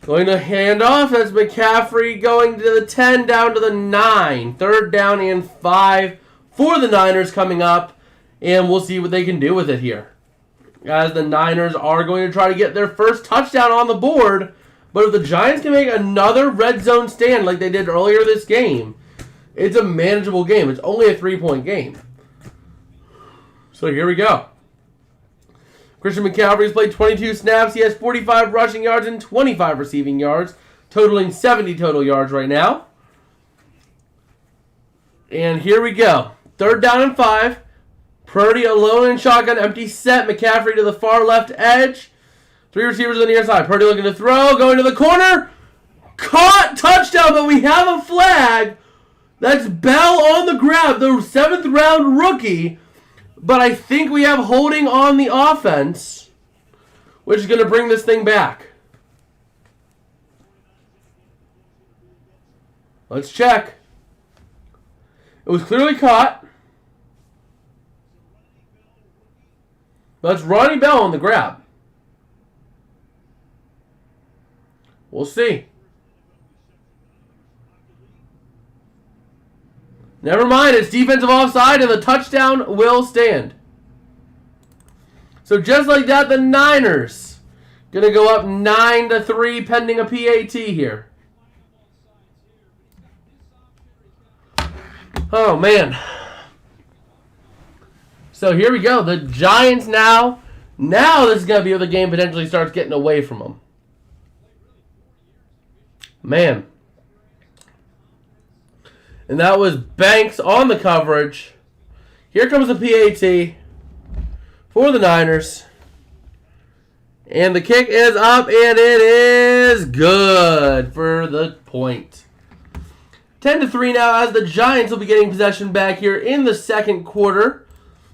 Going to hand off. That's McCaffrey going to the 10 down to the 9. 3rd down and 5 for the Niners coming up. And we'll see what they can do with it here. As the Niners are going to try to get their 1st touchdown on the board. But if the Giants can make another red zone stand like they did earlier this game, it's a manageable game. It's only a 3-point game. So here we go. Christian McCaffrey's played 22 snaps. He has 45 rushing yards and 25 receiving yards, totaling 70 total yards right now. And here we go. 3rd down and 5. Purdy alone in shotgun, empty set. McCaffrey to the far left edge. 3 receivers on the near side. Purdy looking to throw, going to the corner. Caught, touchdown, but we have a flag. That's Bell on the grab, the 7th round rookie. But I think we have holding on the offense, which is going to bring this thing back. Let's check. It was clearly caught. That's Ronnie Bell on the grab. We'll see. Never mind, it's defensive offside, and the touchdown will stand. So just like that, the Niners going to go up 9-3 pending a PAT here. Oh, man. So here we go. The Giants now this is going to be where the game potentially starts getting away from them. Man. And that was Banks on the coverage. Here comes the PAT for the Niners. And the kick is up, and it is good for the point. 10-3 now as the Giants will be getting possession back here in the second quarter.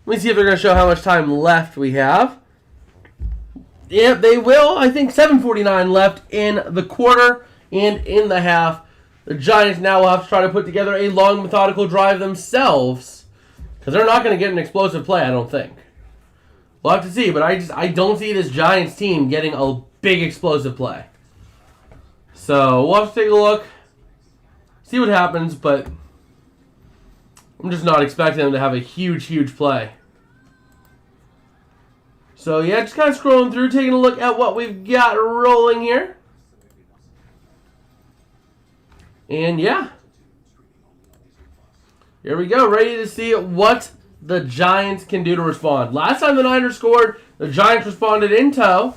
Let me see if they're going to show how much time left we have. Yep, they will. I think 7:49 left in the quarter and in the half. The Giants now will have to try to put together a long, methodical drive themselves, because they're not going to get an explosive play, I don't think. We'll have to see, but I don't see this Giants team getting a big explosive play. So we'll have to take a look, see what happens, but I'm just not expecting them to have a huge play. So yeah, just kind of scrolling through, taking a look at what we've got rolling here. And yeah, here we go, ready to see what the Giants can do to respond. Last time the Niners scored, the Giants responded in tow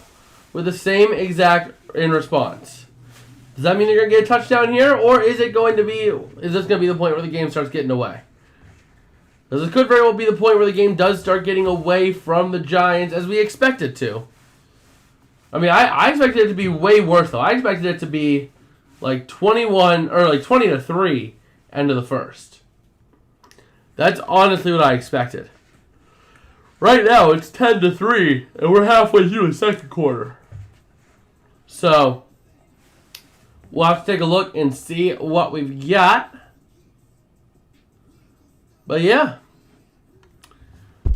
with the same exact in response. Does that mean they're going to get a touchdown here, or is this going to be the point where the game starts getting away? Because this could very well be the point where the game does start getting away from the Giants as we expect it to. I mean, I expected it to be way worse, though. I expected it to be like 21 or like 20-3 end of the first. That's honestly what I expected. Right now, it's 10-3, and we're halfway through the second quarter. So, we'll have to take a look and see what we've got. But yeah.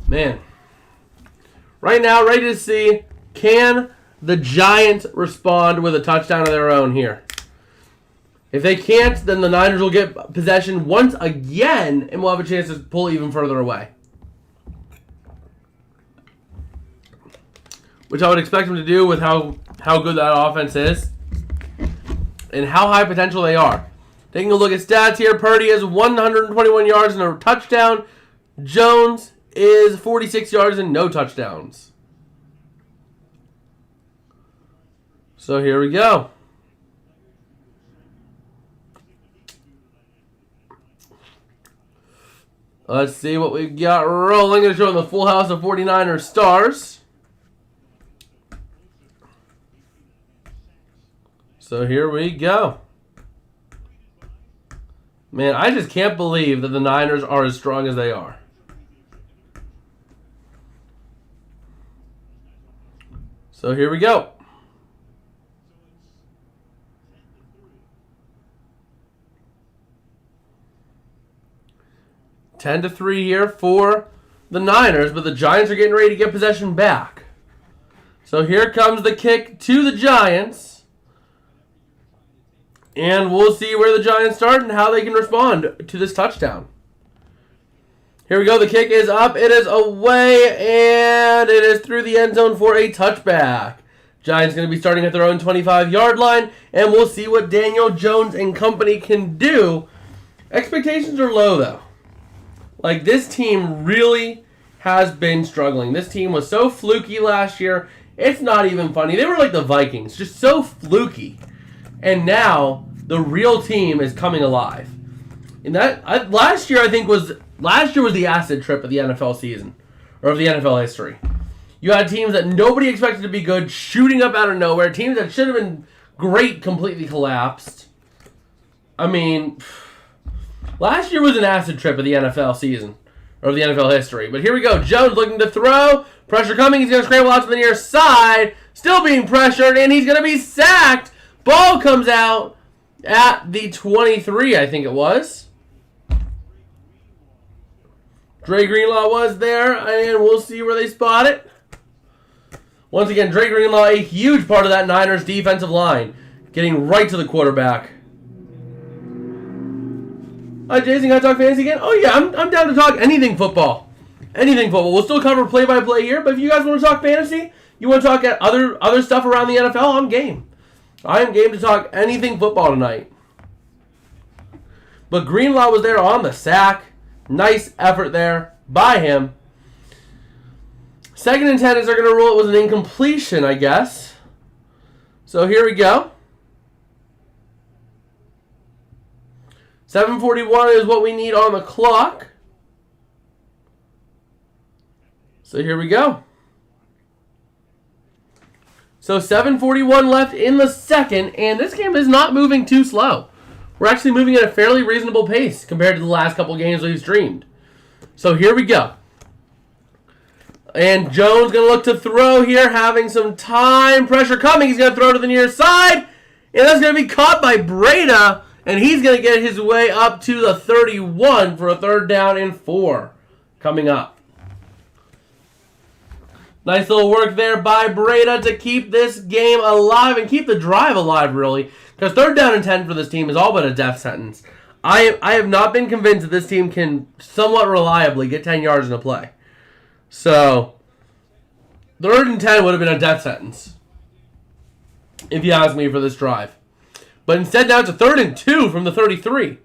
Man. Right now, ready to see, can the Giants respond with a touchdown of their own here? If they can't, then the Niners will get possession once again, and we'll have a chance to pull even further away. Which I would expect them to do with how good that offense is and how high potential they are. Taking a look at stats here, Purdy has 121 yards and a touchdown. Jones is 46 yards and no touchdowns. So here we go. Let's see what we've got rolling. Going to show the full house of 49ers stars. So here we go. Man, I just can't believe that the Niners are as strong as they are. So here we go. Ten to 3 here for the Niners, but the Giants are getting ready to get possession back. So here comes the kick to the Giants. And we'll see where the Giants start and how they can respond to this touchdown. Here we go. The kick is up. It is away, and it is through the end zone for a touchback. Giants going to be starting at their own 25-yard line, and we'll see what Daniel Jones and company can do. Expectations are low, though. Like, this team really has been struggling. This team was so fluky last year, it's not even funny. They were like the Vikings, just so fluky. And now, the real team is coming alive. And that last year was the acid trip of the NFL season, or of the NFL history. You had teams that nobody expected to be good, shooting up out of nowhere. Teams that should have been great completely collapsed. I mean, last year was an acid trip of the NFL season, or of the NFL history. But here we go. Jones looking to throw. Pressure coming. He's going to scramble out to the near side. Still being pressured, and he's going to be sacked. Ball comes out at the 23, I think it was. Dre Greenlaw was there, and we'll see where they spot it. Once again, Dre Greenlaw, a huge part of that Niners defensive line, getting right to the quarterback. Jason, got to talk fantasy again? Oh, yeah, I'm down to talk anything football. Anything football. We'll still cover play-by-play here, but if you guys want to talk fantasy, you want to talk at other stuff around the NFL, I'm game. I am game to talk anything football tonight. But Greenlaw was there on the sack. Nice effort there by him. 2nd and 10 as they're going to rule it was an incompletion, I guess. So here we go. 7:41 is what we need on the clock. So here we go. So 7:41 left in the second, and this game is not moving too slow. We're actually moving at a fairly reasonable pace compared to the last couple games we've streamed. So here we go. And Jones going to look to throw here, having some time. Pressure coming. He's going to throw to the near side. And that's going to be caught by Breda. And he's going to get his way up to the 31 for a 3rd down and 4 coming up. Nice little work there by Breda to keep this game alive and keep the drive alive, really. Because 3rd down and 10 for this team is all but a death sentence. I have not been convinced that this team can somewhat reliably get 10 yards in a play. So, 3rd and 10 would have been a death sentence, if you ask me, for this drive. But instead, now it's a 3rd and 2 from the 33.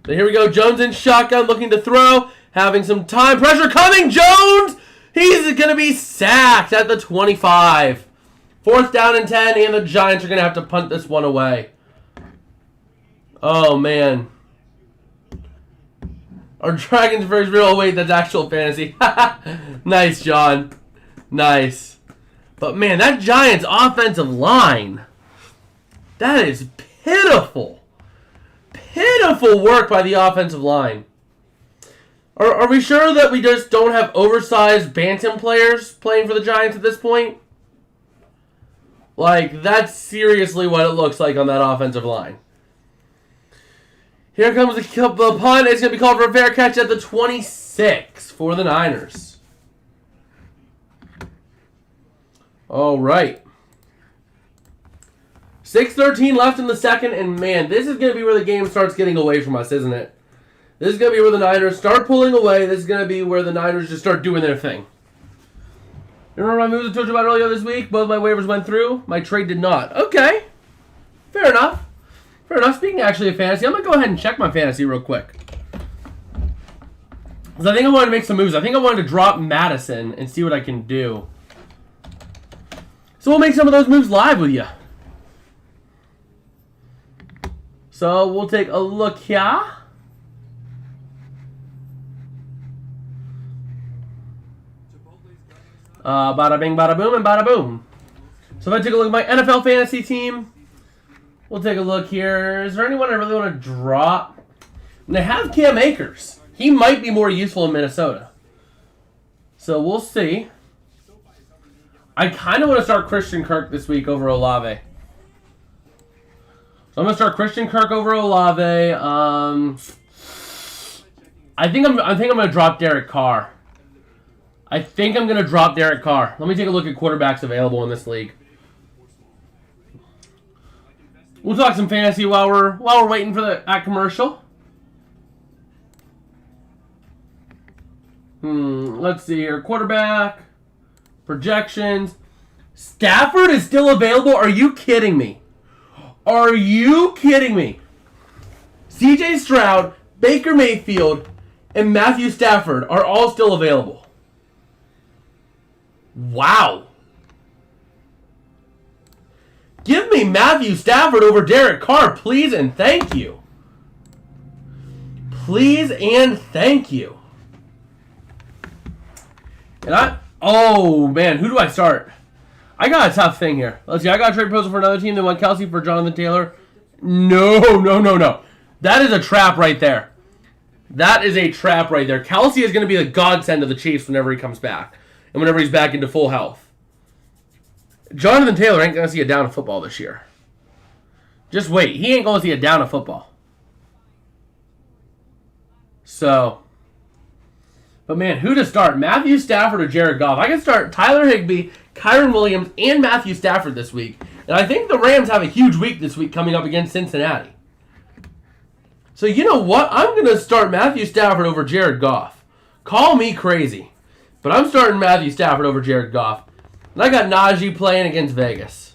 So here we go. Jones in shotgun, looking to throw. Having some time. Pressure coming. Jones! He's going to be sacked at the 25. 4th down and 10, and the Giants are going to have to punt this one away. Oh, man. Our Dragons versus real. Wait, that's actual fantasy. Nice, John. Nice. But, man, that Giants offensive line... That is pitiful. Pitiful work by the offensive line. Are we sure that we just don't have oversized bantam players playing for the Giants at this point? Like, that's seriously what it looks like on that offensive line. Here comes the punt. It's going to be called for a fair catch at the 26 for the Niners. All right. 6:13 left in the second, and man, this is going to be where the game starts getting away from us, isn't it? This is going to be where the Niners start pulling away. This is going to be where the Niners just start doing their thing. Remember my moves I told you about earlier this week? Both my waivers went through. My trade did not. Okay. Fair enough. Fair enough. Speaking actually of fantasy, I'm going to go ahead and check my fantasy real quick. Because I think I wanted to make some moves. I think I wanted to drop Madison and see what I can do. So we'll make some of those moves live with you. So we'll take a look here. Bada bing, bada boom, and bada boom. So if I take a look at my NFL fantasy team, we'll take a look here. Is there anyone I really want to drop? And I have Cam Akers. He might be more useful in Minnesota. So we'll see. I kind of want to start Christian Kirk this week over Olave. So I'm going to start Christian Kirk over Olave. I think I'm going to drop Derek Carr. Let me take a look at quarterbacks available in this league. We'll talk some fantasy while we're waiting for that commercial. Let's see here. Quarterback projections. Stafford is still available? Are you kidding me? Are you kidding me? CJ Stroud, Baker Mayfield, and Matthew Stafford are all still available. Wow. Give me Matthew Stafford over Derek Carr, please and thank you. Please and thank you. Oh man, who do I start? I got a tough thing here. Let's see, I got a trade proposal for another team. They want Kelsey for Jonathan Taylor. No. That is a trap right there. Kelsey is going to be the godsend of the Chiefs whenever he comes back. And whenever he's back into full health. Jonathan Taylor ain't going to see a down of football this year. Just wait. He ain't going to see a down of football. So. But man, who to start? Matthew Stafford or Jared Goff? I can start Tyler Higbee, Kyron Williams, and Matthew Stafford this week. And I think the Rams have a huge week this week coming up against Cincinnati. So you know what? I'm going to start Matthew Stafford over Jared Goff. Call me crazy. But I'm starting Matthew Stafford over Jared Goff. And I got Najee playing against Vegas.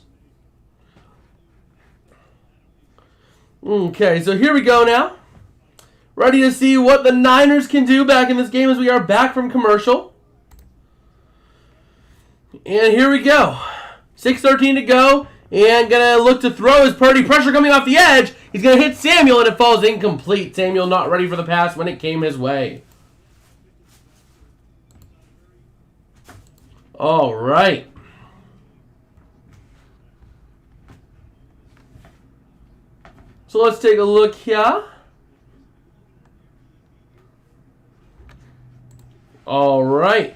Okay, so here we go now. Ready to see what the Niners can do back in this game as we are back from commercial. And here we go. 6:13 to go. And going to look to throw his Purdy. Pressure coming off the edge. He's going to hit Samuel and it falls incomplete. Samuel not ready for the pass when it came his way. All right. So let's take a look here. All right.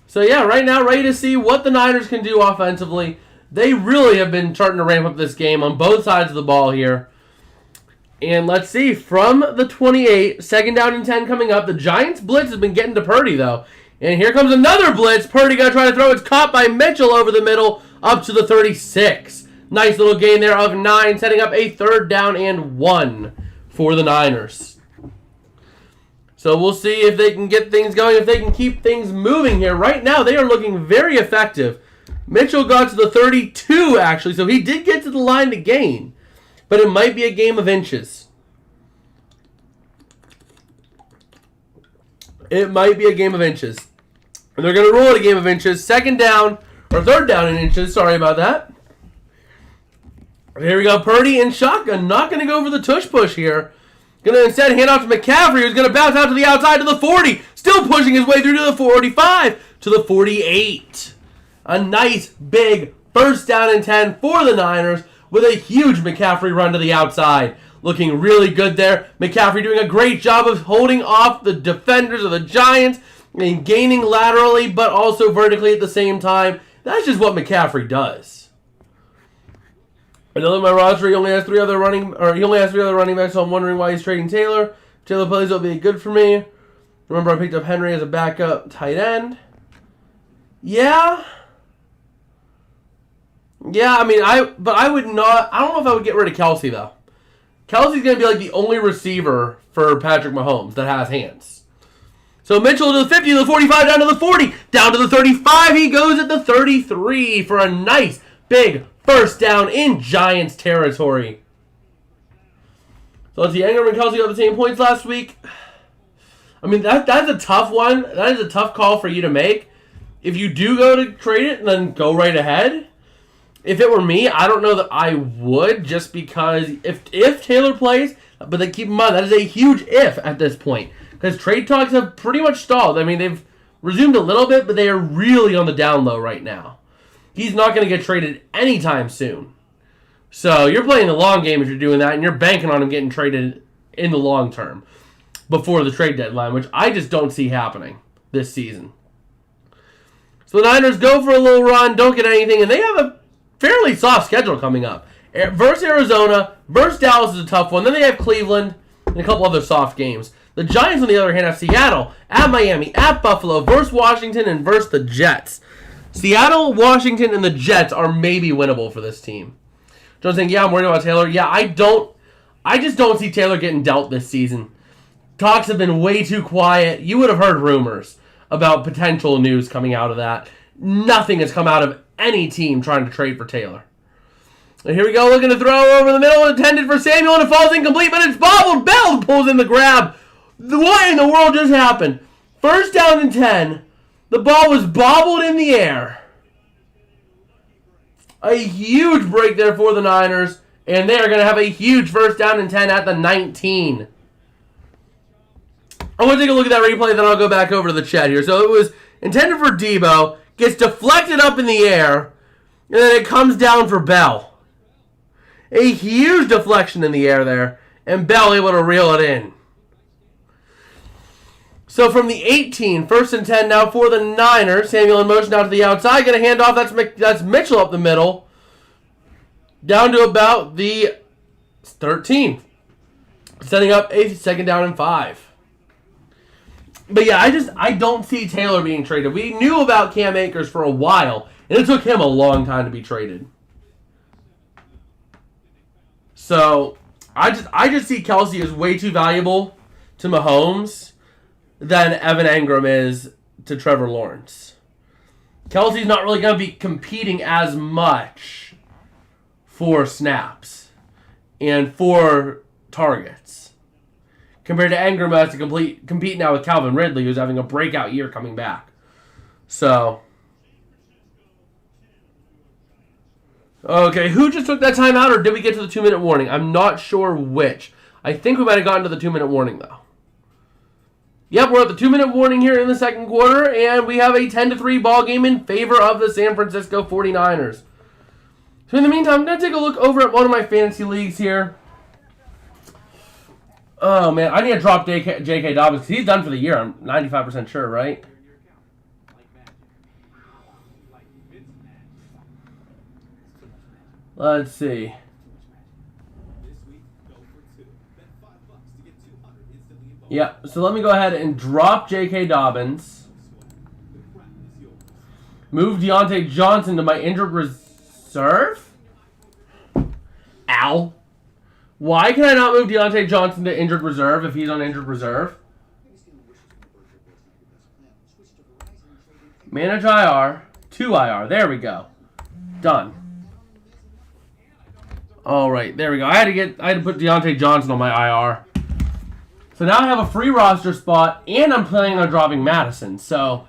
So yeah, right now ready to see what the Niners can do offensively. They really have been starting to ramp up this game on both sides of the ball here. And let's see, from the 28, second down and 10 coming up. The Giants' blitz has been getting to Purdy, though. And here comes another blitz. Purdy going to try to throw. It's caught by Mitchell over the middle up to the 36. Nice little gain there of 9, setting up a 3rd down and 1 for the Niners. So we'll see if they can get things going, if they can keep things moving here. Right now, they are looking very effective. Mitchell got to the 32, actually, so he did get to the line to gain. But it might be a game of inches. It might be a game of inches. And they're going to rule it a game of inches. 2nd down, or 3rd down in inches, sorry about that. Here we go, Purdy in shotgun. Not going to go for the tush push here. Going to instead hand off to McCaffrey, who's going to bounce out to the outside to the 40. Still pushing his way through to the 45, to the 48. A nice, big 1st down and 10 for the Niners with a huge McCaffrey run to the outside. Looking really good there. McCaffrey doing a great job of holding off the defenders of the Giants and gaining laterally but also vertically at the same time. That's just what McCaffrey does. I know that my roster, he only has 3 other running backs, so I'm wondering why he's trading Taylor. If Taylor plays, it'll be good for me. Remember, I picked up Henry as a backup tight end. Yeah, I mean, I don't know if I would get rid of Kelsey, though. Kelsey's going to be like the only receiver for Patrick Mahomes that has hands. So Mitchell to the 50, to the 45, down to the 40, down to the 35. He goes at the 33 for a nice, big 1st down in Giants territory. So let's see, Ingram and Kelsey got the same points last week. I mean, that's a tough one. That is a tough call for you to make. If you do go to trade it, then go right ahead. If it were me, I don't know that I would, just because if Taylor plays, but they keep in mind, that is a huge if at this point. Because trade talks have pretty much stalled. I mean, they've resumed a little bit, but they are really on the down low right now. He's not going to get traded anytime soon. So you're playing the long game if you're doing that, and you're banking on him getting traded in the long term before the trade deadline, which I just don't see happening this season. So the Niners go for a little run, don't get anything, and they have a fairly soft schedule coming up. Versus Arizona, versus Dallas is a tough one. Then they have Cleveland and a couple other soft games. The Giants, on the other hand, have Seattle, at Miami, at Buffalo, versus Washington, and versus the Jets. Seattle, Washington, and the Jets are maybe winnable for this team. John's saying, yeah, I'm worried about Taylor. Yeah, I just don't see Taylor getting dealt this season. Talks have been way too quiet. You would have heard rumors about potential news coming out of that. Nothing has come out of any team trying to trade for Taylor. And here we go, looking to throw over the middle, intended for Samuel, and it falls incomplete, but it's bobbled. Bell pulls in the grab. What in the world just happened? 1st down and 10. The ball was bobbled in the air. A huge break there for the Niners, and they are going to have a huge 1st down and 10 at the 19. I want to take a look at that replay, then I'll go back over to the chat here. So it was intended for Debo, gets deflected up in the air, and then it comes down for Bell. A huge deflection in the air there, and Bell able to reel it in. So from the 18, 1st and 10 now for the Niners. Samuel in motion out to the outside. Going to hand off. That's Mitchell up the middle. Down to about the 13. Setting up a 2nd down and 5. But yeah, I don't see Taylor being traded. We knew about Cam Akers for a while, and it took him a long time to be traded. So I just see Kelsey as way too valuable to Mahomes than Evan Engram is to Trevor Lawrence. Kelsey's not really going to be competing as much for snaps and for targets compared to Engram, who has to compete now with Calvin Ridley, who's having a breakout year coming back. So, okay, who just took that timeout, or did we get to the 2-minute warning? I'm not sure which. I think we might have gotten to the 2-minute warning, though. Yep, we're at the 2-minute warning here in the second quarter, and we have a 10-3 ball game in favor of the San Francisco 49ers. So in the meantime, I'm going to take a look over at one of my fantasy leagues here. Oh, man, I need to drop J.K. Dobbins, because he's done for the year. I'm 95% sure, right? Let's see. Yeah, so let me go ahead and drop J.K. Dobbins. Move Deontay Johnson to my injured reserve? Ow. Why can I not move Deontay Johnson to injured reserve if he's on injured reserve? Manage IR to IR. There we go. Done. Alright, there we go. I had to put Deontay Johnson on my IR. So now I have a free roster spot, and I'm planning on dropping Madison. So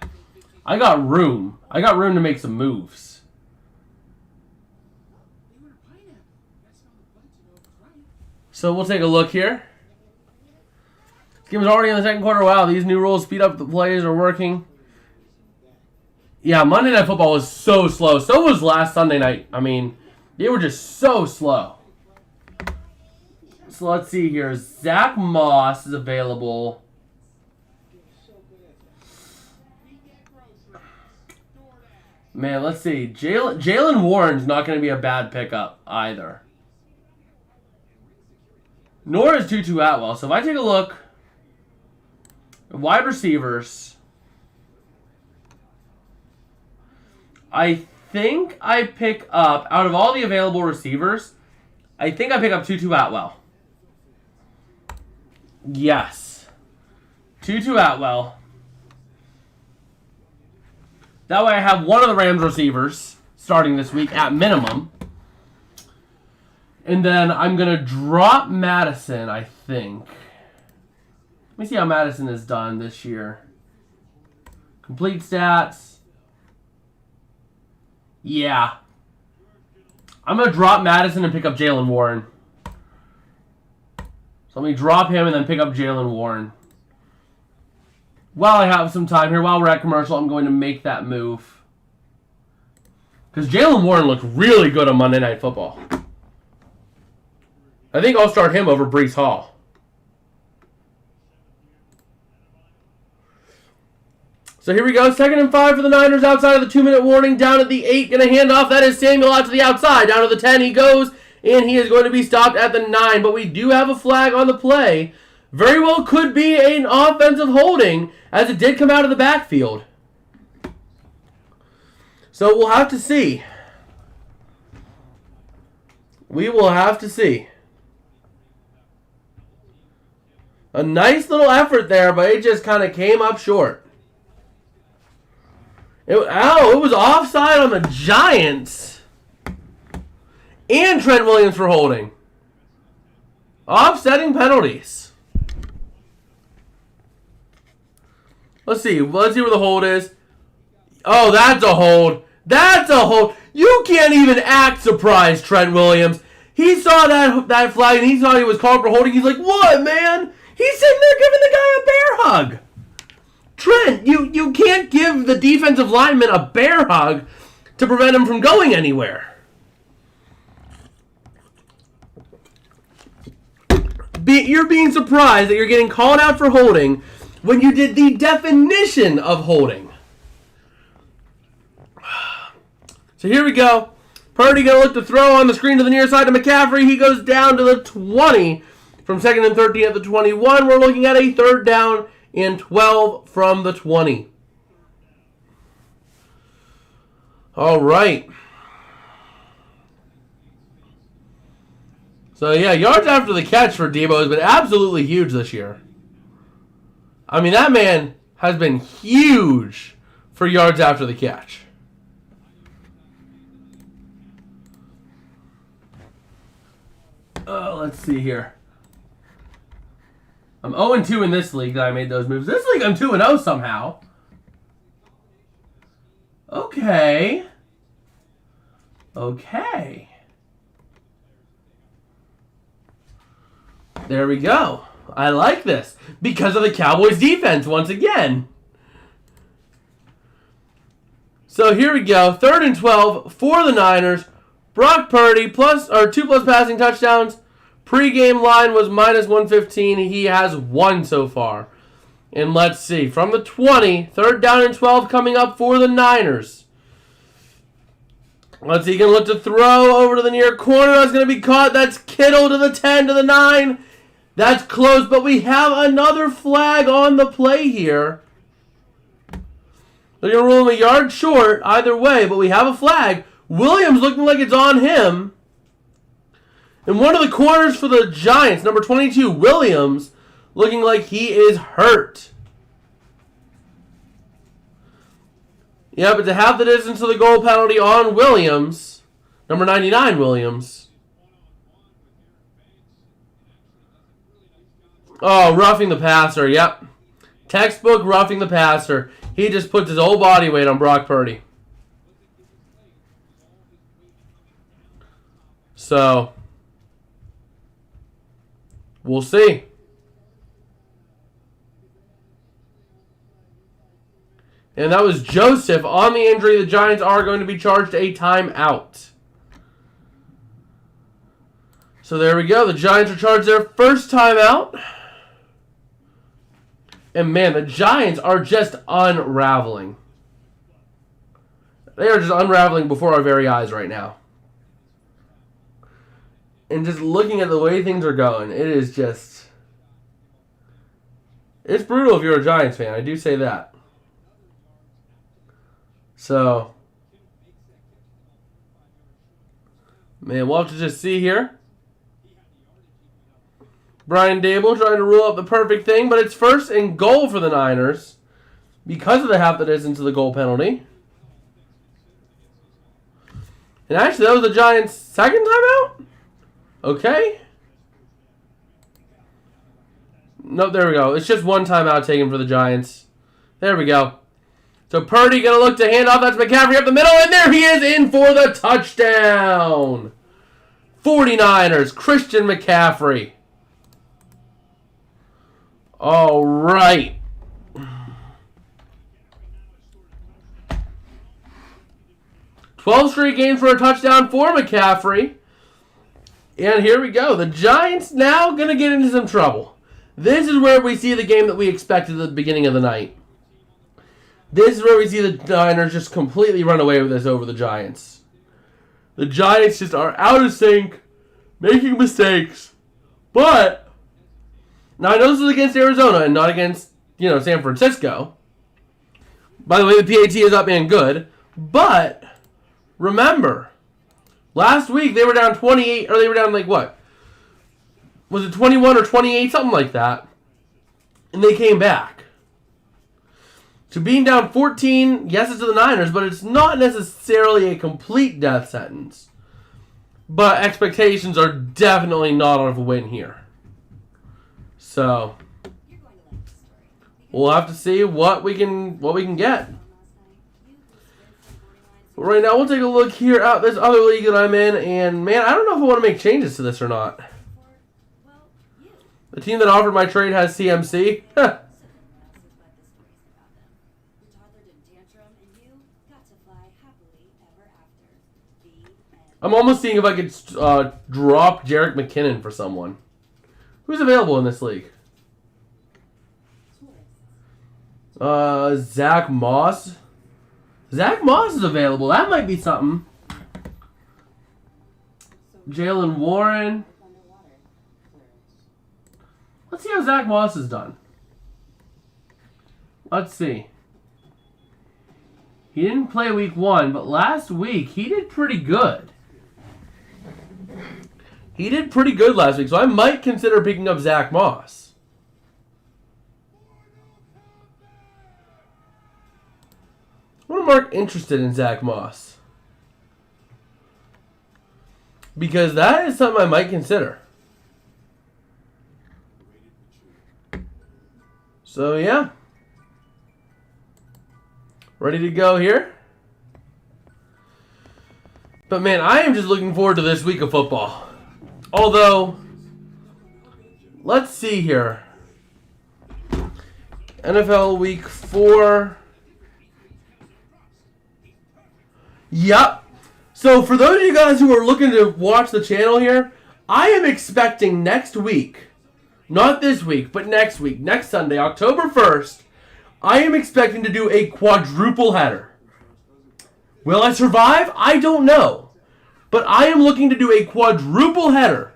I got room. I got room to make some moves. So we'll take a look here. This game is already in the second quarter. Wow, these new rules speed up the plays are working. Yeah, Monday Night Football was so slow. So was last Sunday night. I mean, they were just so slow. So let's see here. Zach Moss is available. Man, let's see. Jalen Warren's not going to be a bad pickup either. Nor is Tutu Atwell. So if I take a look at wide receivers, I think I pick up, out of all the available receivers, I think I pick up Tutu Atwell. Yes. Tutu Atwell. That way I have one of the Rams receivers starting this week at minimum. And then I'm going to drop Madison, I think. Let me see how Madison has done this year. Complete stats. Yeah. I'm going to drop Madison and pick up Jalen Warren. So let me drop him and then pick up Jalen Warren. While I have some time here, while we're at commercial, I'm going to make that move. Because Jalen Warren looked really good on Monday Night Football. I think I'll start him over Breece Hall. So here we go. 2nd and 5 for the Niners outside of the 2-minute warning. Down at the 8. Going to hand off. That is Samuel out to the outside. Down to the 10 he goes. And he is going to be stopped at the 9. But we do have a flag on the play. Very well could be an offensive holding, as it did come out of the backfield. So we'll have to see. We will have to see. A nice little effort there, but it just kind of came up short. It was offside on the Giants. And Trent Williams for holding. Offsetting penalties. Let's see where the hold is. Oh, that's a hold. That's a hold. You can't even act surprised, Trent Williams. He saw that flag and he thought he was called for holding. He's like, what, man? He's sitting there giving the guy a bear hug. Trent, you can't give the defensive lineman a bear hug to prevent him from going anywhere. You're being surprised that you're getting called out for holding when you did the definition of holding. So here we go. Purdy going to look to throw on the screen to the near side to McCaffrey. He goes down to the 20. From 2nd and 13 at the 21, we're looking at a 3rd down and 12 from the 20. All right. So, yeah, yards after the catch for Debo has been absolutely huge this year. I mean, that man has been huge for yards after the catch. Let's see here. I'm 0-2 in this league that I made those moves. This league I'm 2-0 somehow. Okay. Okay. There we go. I like this. Because of the Cowboys defense once again. So here we go. 3rd and 12 for the Niners. Brock Purdy 2+ passing touchdowns. Pre-game line was -115. He has 1 so far. And let's see. From the 20, 3rd down and 12 coming up for the Niners. Let's see. He's going to look to throw over to the near corner. That's going to be caught. That's Kittle to the 10, to the 9. That's close, but we have another flag on the play here. They're going to rule him a yard short either way, but we have a flag. Williams looking like it's on him. And one of the corners for the Giants, number 22, Williams, looking like he is hurt. Yeah, but to have the distance to the goal penalty on Williams, number 99, Williams. Oh, roughing the passer, yep. Textbook roughing the passer. He just puts his whole body weight on Brock Purdy. So, we'll see. And that was Joseph on the injury. The Giants are going to be charged a timeout. So there we go. The Giants are charged their first timeout. And man, the Giants are just unraveling. They are just unraveling before our very eyes right now. And just looking at the way things are going, it is just... It's brutal if you're a Giants fan. I do say that. So... Man, we'll have to just see here. Brian Dable trying to rule up the perfect thing, but it's 1st and goal for the Niners because of the half the distance of the goal penalty. And actually, that was the Giants' second timeout? Okay. Nope, there we go. It's just 1 timeout taken for the Giants. There we go. So Purdy going to look to hand off. That's McCaffrey up the middle, and there he is in for the touchdown. 49ers, Christian McCaffrey. All right. "12 straight games for a touchdown for McCaffrey. And here we go. The Giants now going to get into some trouble. This is where we see the game that we expected at the beginning of the night. This is where we see the Niners just completely run away with this over the Giants. The Giants just are out of sync, making mistakes. But... Now, I know this is against Arizona and not against, San Francisco. By the way, the PAT is up and good. But, remember, last week they were down 28, or they were down like what? Was it 21 or 28? Something like that. And they came back. So being down 14, yes, it's to the Niners, but it's not necessarily a complete death sentence. But expectations are definitely not of a win here. So, we'll have to see what we can get. But right now, we'll take a look here at this other league that I'm in, and man, I don't know if I want to make changes to this or not. The team that offered my trade has CMC. I'm almost seeing if I could drop Jerick McKinnon for someone. Who's available in this league? Zach Moss. Zach Moss is available. That might be something. Jalen Warren. Let's see how Zach Moss has done. Let's see. He didn't play week 1, but last week he did pretty good. He did pretty good last week, so I might consider picking up Zach Moss. I wonder if Mark interested in Zach Moss. Because that is something I might consider. So, yeah. Ready to go here? But, man, I am just looking forward to this week of football. Although, let's see here. NFL Week 4. Yep. So, for those of you guys who are looking to watch the channel here, I am expecting next week, not this week, but next week, next Sunday, October 1st, I am expecting to do a quadruple header. Will I survive? I don't know. But I am looking to do a quadruple header.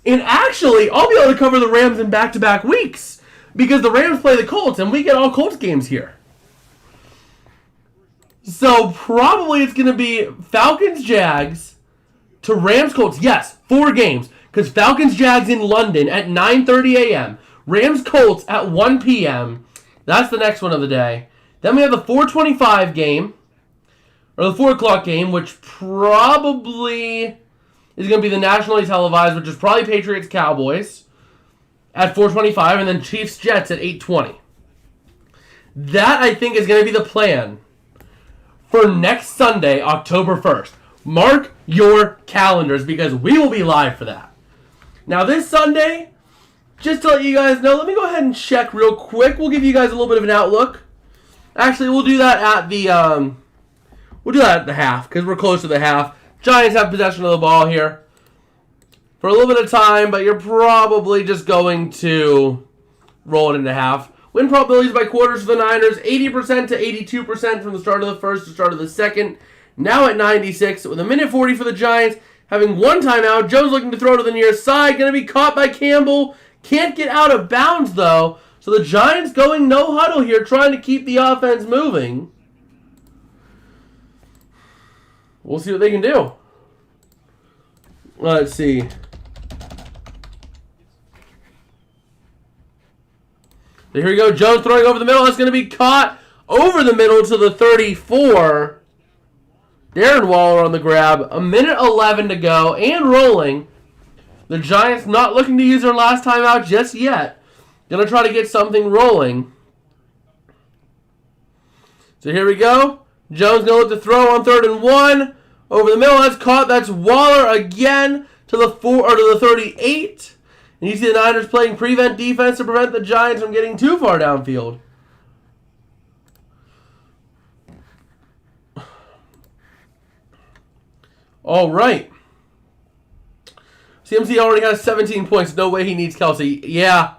And actually, I'll be able to cover the Rams in back-to-back weeks. Because the Rams play the Colts, and we get all Colts games here. So, probably it's going to be Falcons-Jags to Rams-Colts. Yes, 4 games. Because Falcons-Jags in London at 9:30 a.m. Rams-Colts at 1 p.m. That's the next one of the day. Then we have the 4:25 game. Or the 4 o'clock game, which probably is going to be the nationally televised, which is probably Patriots-Cowboys at 4:25, and then Chiefs-Jets at 8:20. That, I think, is going to be the plan for next Sunday, October 1st. Mark your calendars, because we will be live for that. Now, this Sunday, just to let you guys know, let me go ahead and check real quick. We'll give you guys a little bit of an outlook. Actually, we'll do that at the... We'll do that at the half, because we're close to the half. Giants have possession of the ball here for a little bit of time, but you're probably just going to roll it into half. Win probabilities by quarters for the Niners, 80% to 82% from the start of the first to the start of the second. Now at 96, with a minute 40 for the Giants, having one timeout. Jones looking to throw to the near side, going to be caught by Campbell. Can't get out of bounds, though. So the Giants going no huddle here, trying to keep the offense moving. We'll see what they can do. Let's see. So here we go. Jones throwing over the middle. That's going to be caught over the middle to the 34. Darren Waller on the grab. A minute 11 to go and rolling. The Giants not looking to use their last timeout just yet. Going to try to get something rolling. So here we go. Jones going to look to throw on 3rd and 1. Over the middle, that's caught. That's Waller again to the 38. And you see the Niners playing prevent defense to prevent the Giants from getting too far downfield. All right. CMC already has 17 points. No way he needs Kelsey. Yeah.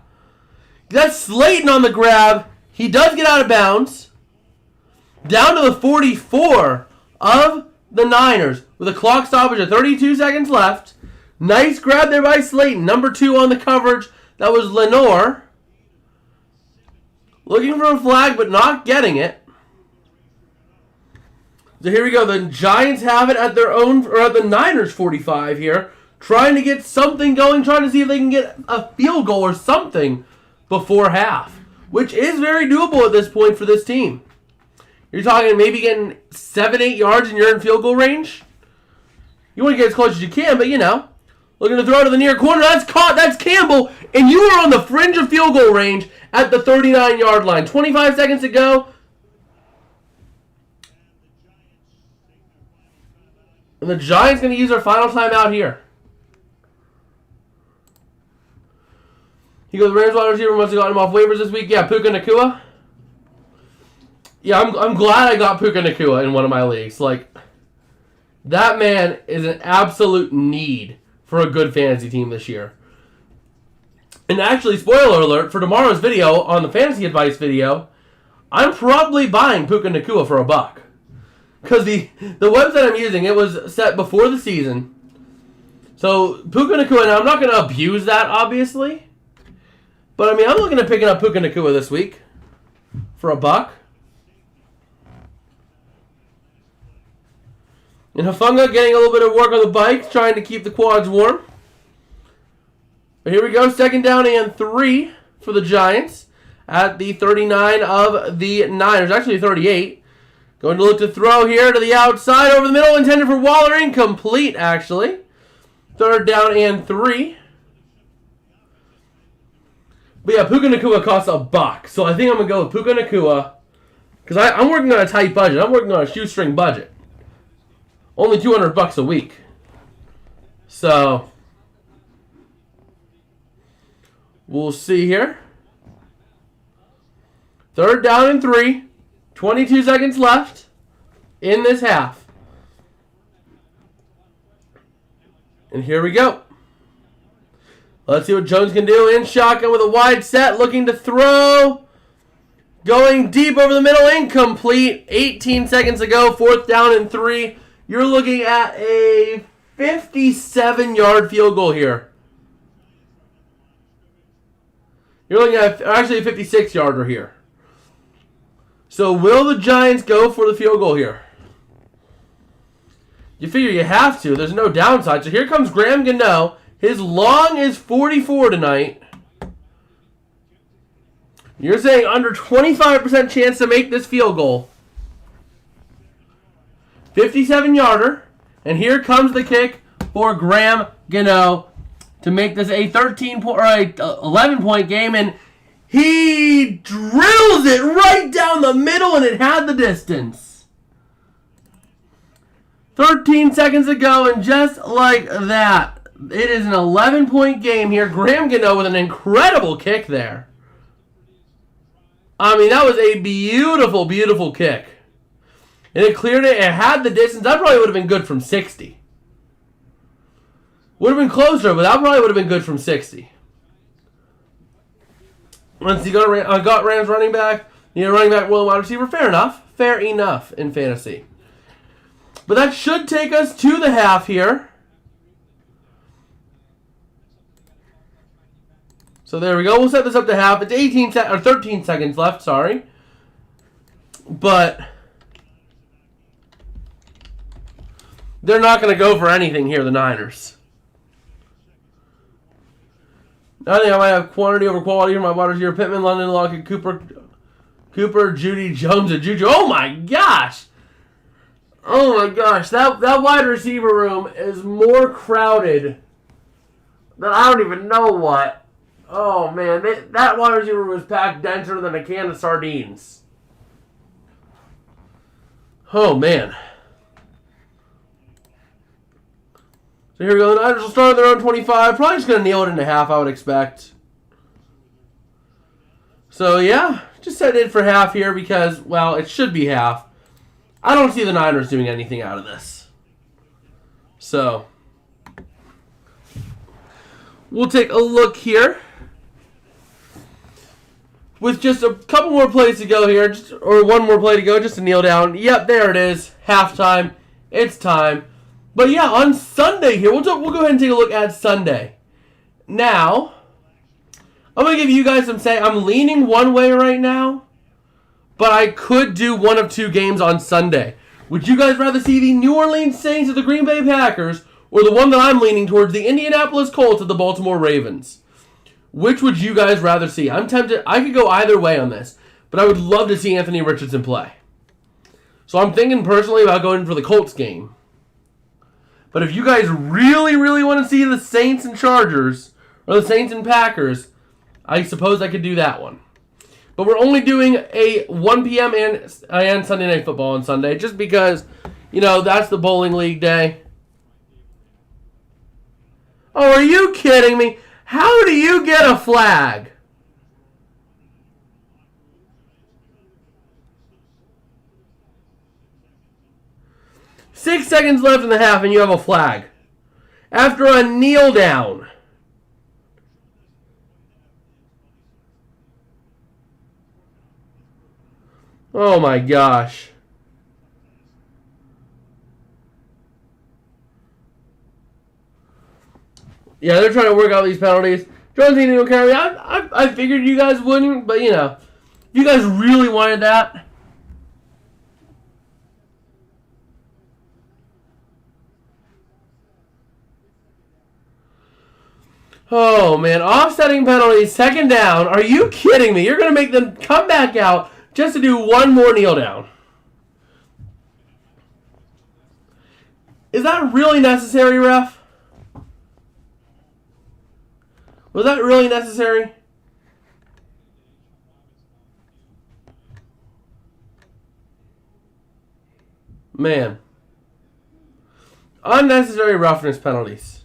That's Slayton on the grab. He does get out of bounds. Down to the 44 of the Niners with a clock stoppage of 32 seconds left. Nice grab there by Slayton. Number 2 on the coverage. That was Lenore. Looking for a flag, but not getting it. So here we go. The Giants have it at their own, or at the Niners 45 here. Trying to get something going. Trying to see if they can get a field goal or something before half. Which is very doable at this point for this team. You're talking maybe getting 7-8 yards and you're in field goal range. You want to get as close as you can, but you know. Looking to throw to the near corner. That's caught. That's Campbell. And you are on the fringe of field goal range at the 39-yard line. 25 seconds to go. And the Giants going to use their final timeout here. He goes, Rams wide receiver must have gotten him off waivers this week. Yeah, Puka Nacua. Yeah, I'm glad I got Puka Nacua in one of my leagues. Like, that man is an absolute need for a good fantasy team this year. And actually, spoiler alert, for tomorrow's video, on the fantasy advice video, I'm probably buying Puka Nacua for $1. Because the website I'm using, it was set before the season. So, Puka Nacua, now I'm not going to abuse that, obviously. But, I mean, I'm looking at picking up Puka Nacua this week for $1. And Hufanga getting a little bit of work on the bike, trying to keep the quads warm. But here we go. Second down and 3 for the Giants at the 39 of the Niners. Actually, 38. Going to look to throw here to the outside over the middle. Intended for Waller. Incomplete, actually. Third down and 3. But yeah, Puka Nacua costs $1. So I think I'm going to go with Puka Nacua. Because I'm working on a tight budget. I'm working on a shoestring budget. Only $200 a week. So we'll see here. Third down and 3. 22 seconds left in this half. And here we go. Let's see what Jones can do in shotgun with a wide set. Looking to throw. Going deep over the middle. Incomplete. 18 seconds ago. Fourth down and 3. You're looking at a 57-yard field goal here. You're looking at actually a 56-yarder here. So will the Giants go for the field goal here? You figure you have to. There's no downside. So here comes Graham Gano. His long is 44 tonight. You're saying under 25% chance to make this field goal. 57-yarder. And here comes the kick for Graham Gano to make this a 11-point game. And he drills it right down the middle, and it had the distance. 13 seconds ago, and just like that, it is an 11-point game here. Graham Gano with an incredible kick there. I mean, that was a beautiful, beautiful kick. And it cleared it. It had the distance. That probably would have been good from 60. Would have been closer, but that probably would have been good from 60. Once you got Rams running back, you know, running back, well, wide receiver, fair enough. Fair enough in fantasy. But that should take us to the half here. So there we go. We'll set this up to half. It's 13 seconds left, sorry. But they're not going to go for anything here, the Niners. I think I might have quantity over quality for my wide receiver. Pittman, London, Lockett, Cooper, Judy, Jones, and Juju. Oh my gosh! Oh my gosh! That wide receiver room is more crowded than I don't even know what. Oh man, that wide receiver was packed denser than a can of sardines. Oh man. So here we go. The Niners will start at their own 25. Probably just going to kneel it into half, I would expect. So, yeah. Just set it for half here because, well, it should be half. I don't see the Niners doing anything out of this. So, we'll take a look here. With just a couple more plays to go here, or one more play to go, just to kneel down. Yep, there it is. Halftime. It's time. But yeah, on Sunday here, we'll go ahead and take a look at Sunday. Now, I'm going to give you guys some say. I'm leaning one way right now, but I could do one of two games on Sunday. Would you guys rather see the New Orleans Saints or the Green Bay Packers, or the one that I'm leaning towards, the Indianapolis Colts or the Baltimore Ravens? Which would you guys rather see? I'm tempted. I could go either way on this, but I would love to see Anthony Richardson play. So I'm thinking personally about going for the Colts game. But if you guys really, really want to see the Saints and Chargers, or the Saints and Packers, I suppose I could do that one. But we're only doing a 1 p.m. and Sunday Night Football on Sunday, just because, you know, that's the bowling league day. Oh, are you kidding me? How do you get a flag? Six seconds left in the half and you have a flag. After a kneel down. Oh my gosh. Yeah, they're trying to work out these penalties. Jones ain't even carry. I figured you guys wouldn't, but you know, if you guys really wanted that. Oh, man. Offsetting penalties, second down. Are you kidding me? You're going to make them come back out just to do one more kneel down. Is that really necessary, ref? Was that really necessary? Man. Unnecessary roughness penalties.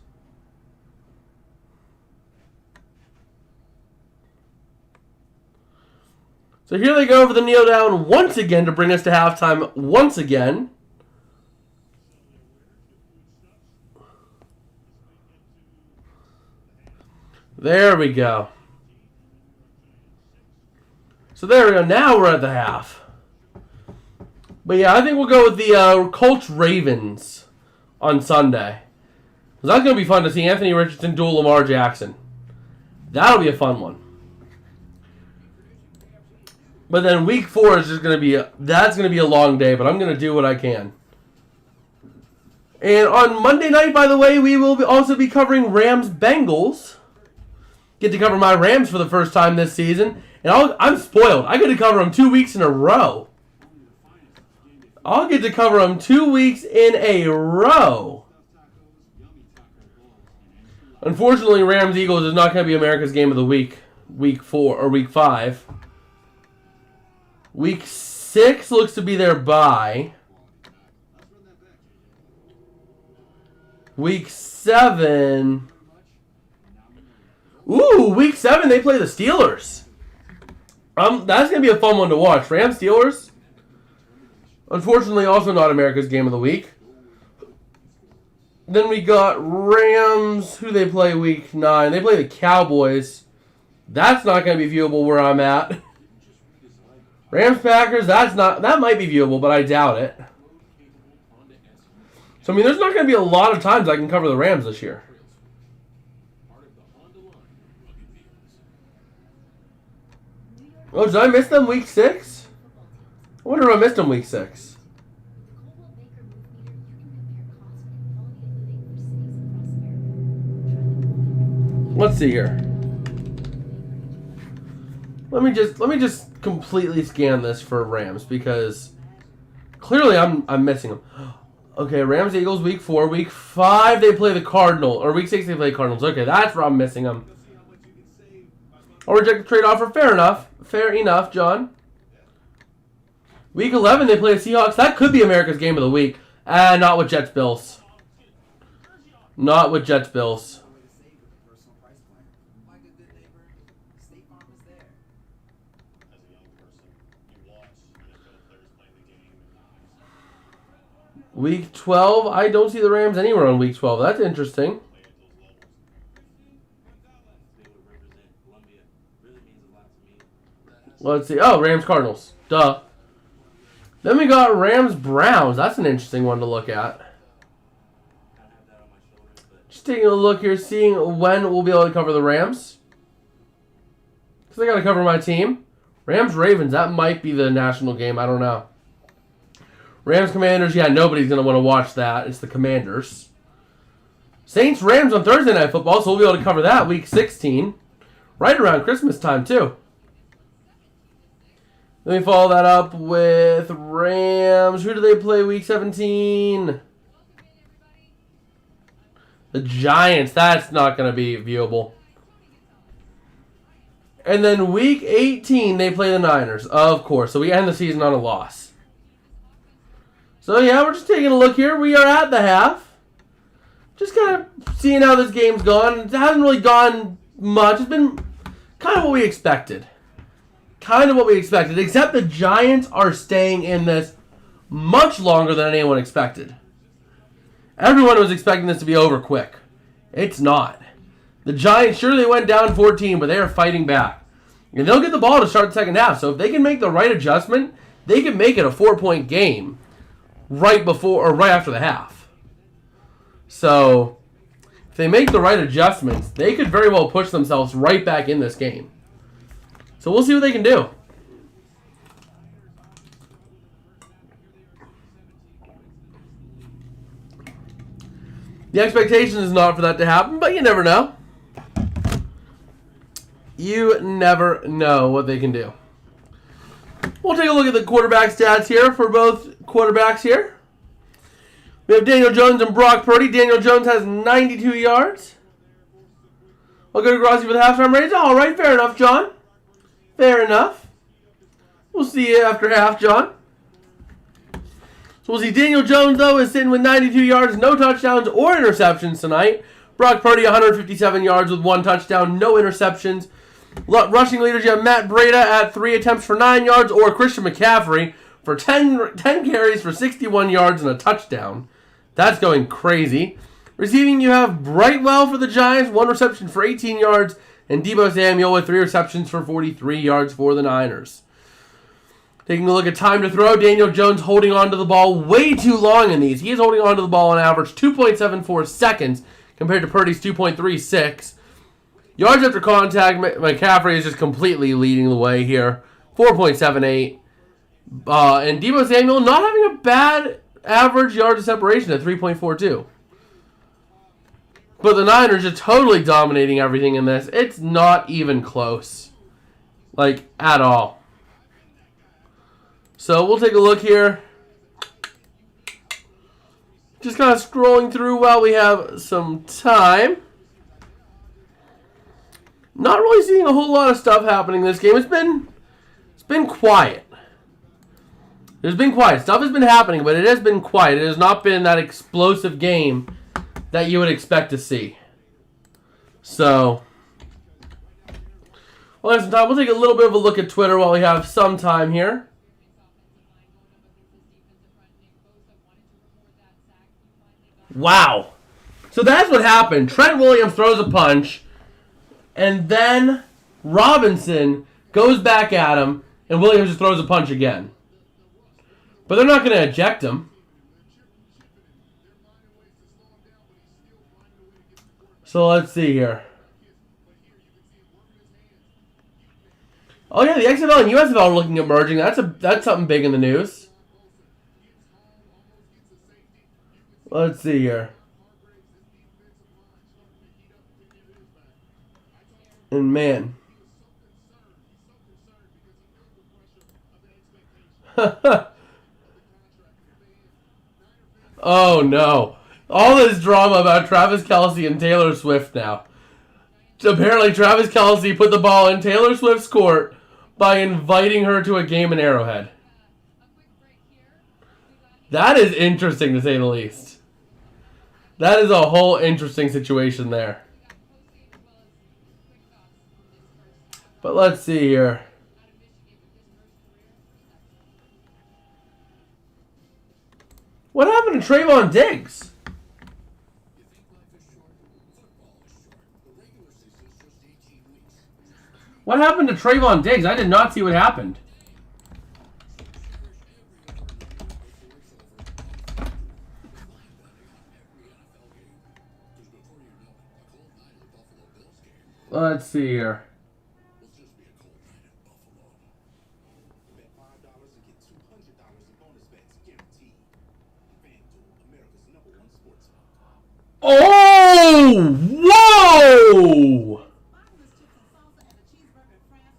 So here they go for the kneel down once again to bring us to halftime once again. There we go. So there we go. Now we're at the half. But yeah, I think we'll go with the Colts Ravens on Sunday. That's going to be fun to see Anthony Richardson duel Lamar Jackson. That'll be a fun one. But then week 4 is just going to be that's going to be a long day, but I'm going to do what I can. And on Monday night, by the way, we will also be covering Rams-Bengals. Get to cover my Rams for the first time this season. And I'm spoiled. I get to cover them 2 weeks in a row. I'll get to cover them 2 weeks in a row. Unfortunately, Rams-Eagles is not going to be America's Game of the Week, week 4 or week 5. Week 6 looks to be their bye. Week 7. Ooh, week 7 they play the Steelers. That's going to be a fun one to watch. Rams-Steelers. Unfortunately, also not America's Game of the Week. Then we got Rams. Who they play week 9? They play the Cowboys. That's not going to be viewable where I'm at. Rams-Packers, that might be viewable, but I doubt it. So, I mean, there's not going to be a lot of times I can cover the Rams this year. Oh, did I miss them week 6? I wonder if I missed them week 6. Let's see here. Let me just completely scan this for Rams because clearly I'm missing them. Okay, Rams Eagles week 4, week 5 they play the Cardinals, or week 6 they play the Cardinals. Okay, that's where I'm missing them. I'll reject the trade offer. Fair enough, John. Week 11 they play the Seahawks. That could be America's Game of the Week. Not with Jets Bills. Not with Jets Bills. Week 12, I don't see the Rams anywhere on week 12. That's interesting. Let's see. Oh, Rams-Cardinals. Duh. Then we got Rams-Browns. That's an interesting one to look at. Just taking a look here, seeing when we'll be able to cover the Rams. Because I got to cover my team. Rams-Ravens, that might be the national game. I don't know. Rams-Commanders, yeah, nobody's going to want to watch that. It's the Commanders. Saints-Rams on Thursday Night Football, so we'll be able to cover that week 16. Right around Christmas time, too. Let me follow that up with Rams. Who do they play week 17? The Giants. That's not going to be viewable. And then week 18, they play the Niners, of course. So we end the season on a loss. So, yeah, we're just taking a look here. We are at the half. Just kind of seeing how this game's gone. It hasn't really gone much. It's been kind of what we expected. Except the Giants are staying in this much longer than anyone expected. Everyone was expecting this to be over quick. It's not. The Giants, sure, they went down 14, but they are fighting back. And they'll get the ball to start the second half. So if they can make the right adjustment, they can make it a 4-point game right before or right after the half. So if they make the right adjustments, they could very well push themselves right back in this game. So we'll see what they can do. The expectation is not for that to happen, but you never know. You never know what they can do. We'll take a look at the quarterback stats here for both quarterbacks here. We have Daniel Jones and Brock Purdy. Daniel Jones has 92 yards. I'll go to Grossi for the halftime ratings. All right, fair enough, John. Fair enough. We'll see you after half, John. So we'll see Daniel Jones, though, is sitting with 92 yards, no touchdowns or interceptions tonight. Brock Purdy, 157 yards with 1 touchdown, no interceptions. Rushing leaders, you have Matt Breida at 3 attempts for 9 yards, or Christian McCaffrey for 10 carries for 61 yards and a touchdown. That's going crazy. Receiving, you have Brightwell for the Giants, 1 reception for 18 yards, and Deebo Samuel with 3 receptions for 43 yards for the Niners. Taking a look at time to throw, Daniel Jones holding on to the ball way too long in these. He is holding on to the ball on average 2.74 seconds compared to Purdy's 2.36. Yards after contact, McCaffrey is just completely leading the way here, 4.78. And Deebo Samuel not having a bad average yards of separation at 3.42. But the Niners are totally dominating everything in this. It's not even close. Like, at all. So, we'll take a look here. Just kind of scrolling through while we have some time. Not really seeing a whole lot of stuff happening in this game. It's been quiet. There's been quiet. Stuff has been happening, but it has been quiet. It has not been that explosive game that you would expect to see. So, we'll have some time. We'll take a little bit of a look at Twitter while we have some time here. Wow. So that's what happened. Trent Williams throws a punch, and then Robinson goes back at him, and Williams just throws a punch again. But they're not going to eject him. So let's see here. Oh yeah, the XFL and USFL are looking at merging. That's something big in the news. Let's see here. And man. Oh no. All this drama about Travis Kelce and Taylor Swift now. Apparently Travis Kelce put the ball in Taylor Swift's court by inviting her to a game in Arrowhead. That is interesting to say the least. That is a whole interesting situation there. But let's see here. What happened to Trayvon Diggs? What happened to Trayvon Diggs? I did not see what happened. Let's see here. Oh! Whoa!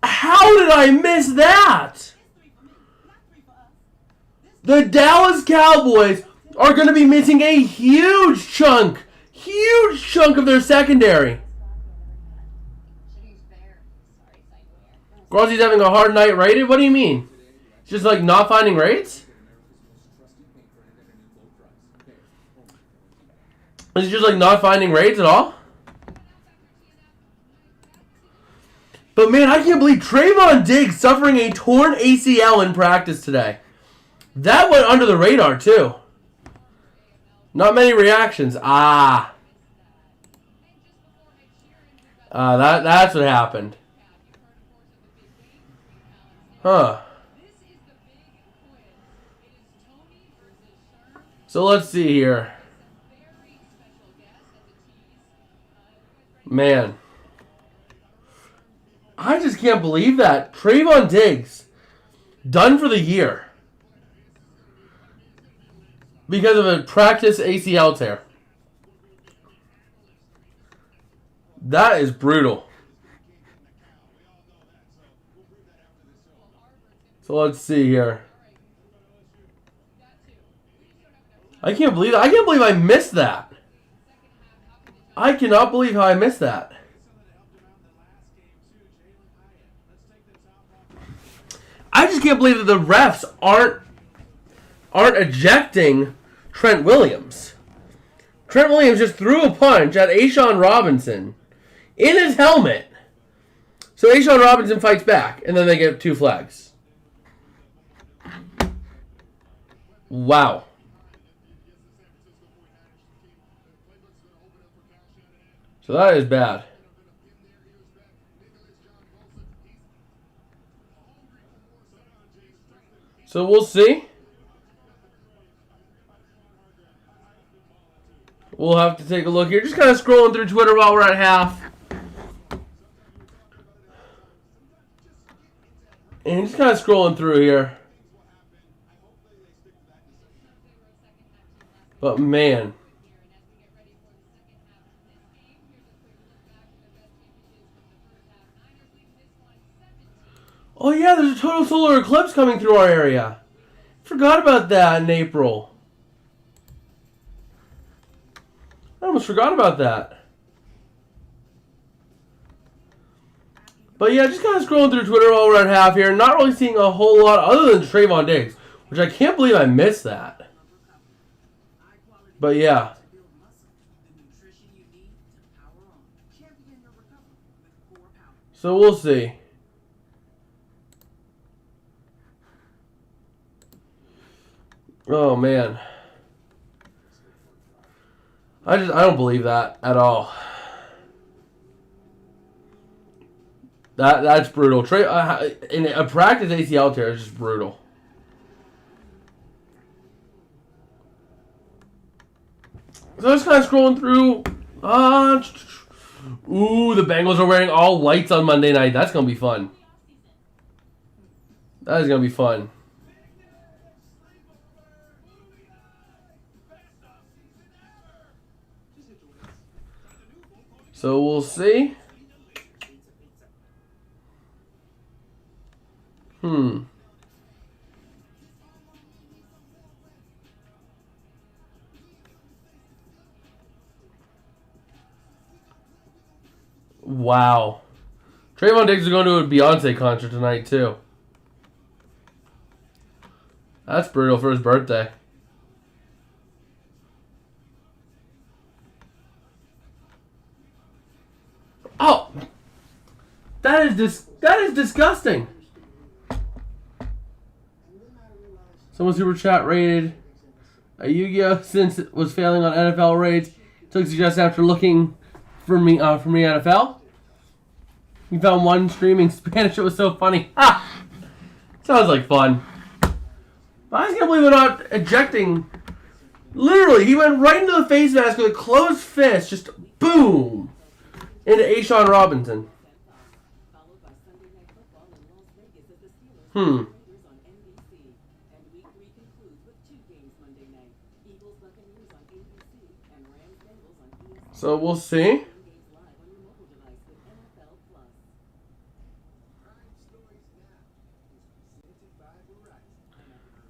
How did I miss that? The Dallas Cowboys are going to be missing a huge chunk of their secondary. Grossi's having a hard night rated? What do you mean? Just like not finding rates? Is it just like not finding rates at all? But man, I can't believe Trayvon Diggs suffering a torn ACL in practice today. That went under the radar too. Not many reactions. That's what happened. Huh. So let's see here. Man. I just can't believe that. Trayvon Diggs, done for the year. Because of a practice ACL tear. That is brutal. So let's see here. I can't believe I missed that. I cannot believe how I missed that. I just can't believe that the refs aren't ejecting Trent Williams. Trent Williams just threw a punch at A'Shawn Robinson in his helmet. So A'Shawn Robinson fights back, and then they get 2 flags. Wow. So that is bad. So we'll see. We'll have to take a look here. Just kind of scrolling through Twitter while we're at half. And just kind of scrolling through here. But man. Oh yeah, there's a total solar eclipse coming through our area. Forgot about that in April. I almost forgot about that. But yeah, just kind of scrolling through Twitter while we're at half here. Not really seeing a whole lot other than Trayvon Diggs, which I can't believe I missed that. But yeah. So we'll see. Oh man. I don't believe that at all. That's brutal. In a practice ACL tear is just brutal. So just kind of scrolling through. Ooh, the Bengals are wearing all whites on Monday night. That's gonna be fun. That is gonna be fun. So we'll see. Wow. Trayvon Diggs is going to a Beyonce concert tonight, too. That's brutal for his birthday. Oh! That is disgusting. Someone super chat rated a Yu-Gi-Oh! Since it was failing on NFL raids. Took suggestion after looking for me NFL. You found one streaming Spanish. It was so funny. Ah! Sounds like fun. But I just can't believe they're not ejecting. Literally, he went right into the face mask with a closed fist. Just boom. Into A'Shawn Robinson. So we'll see.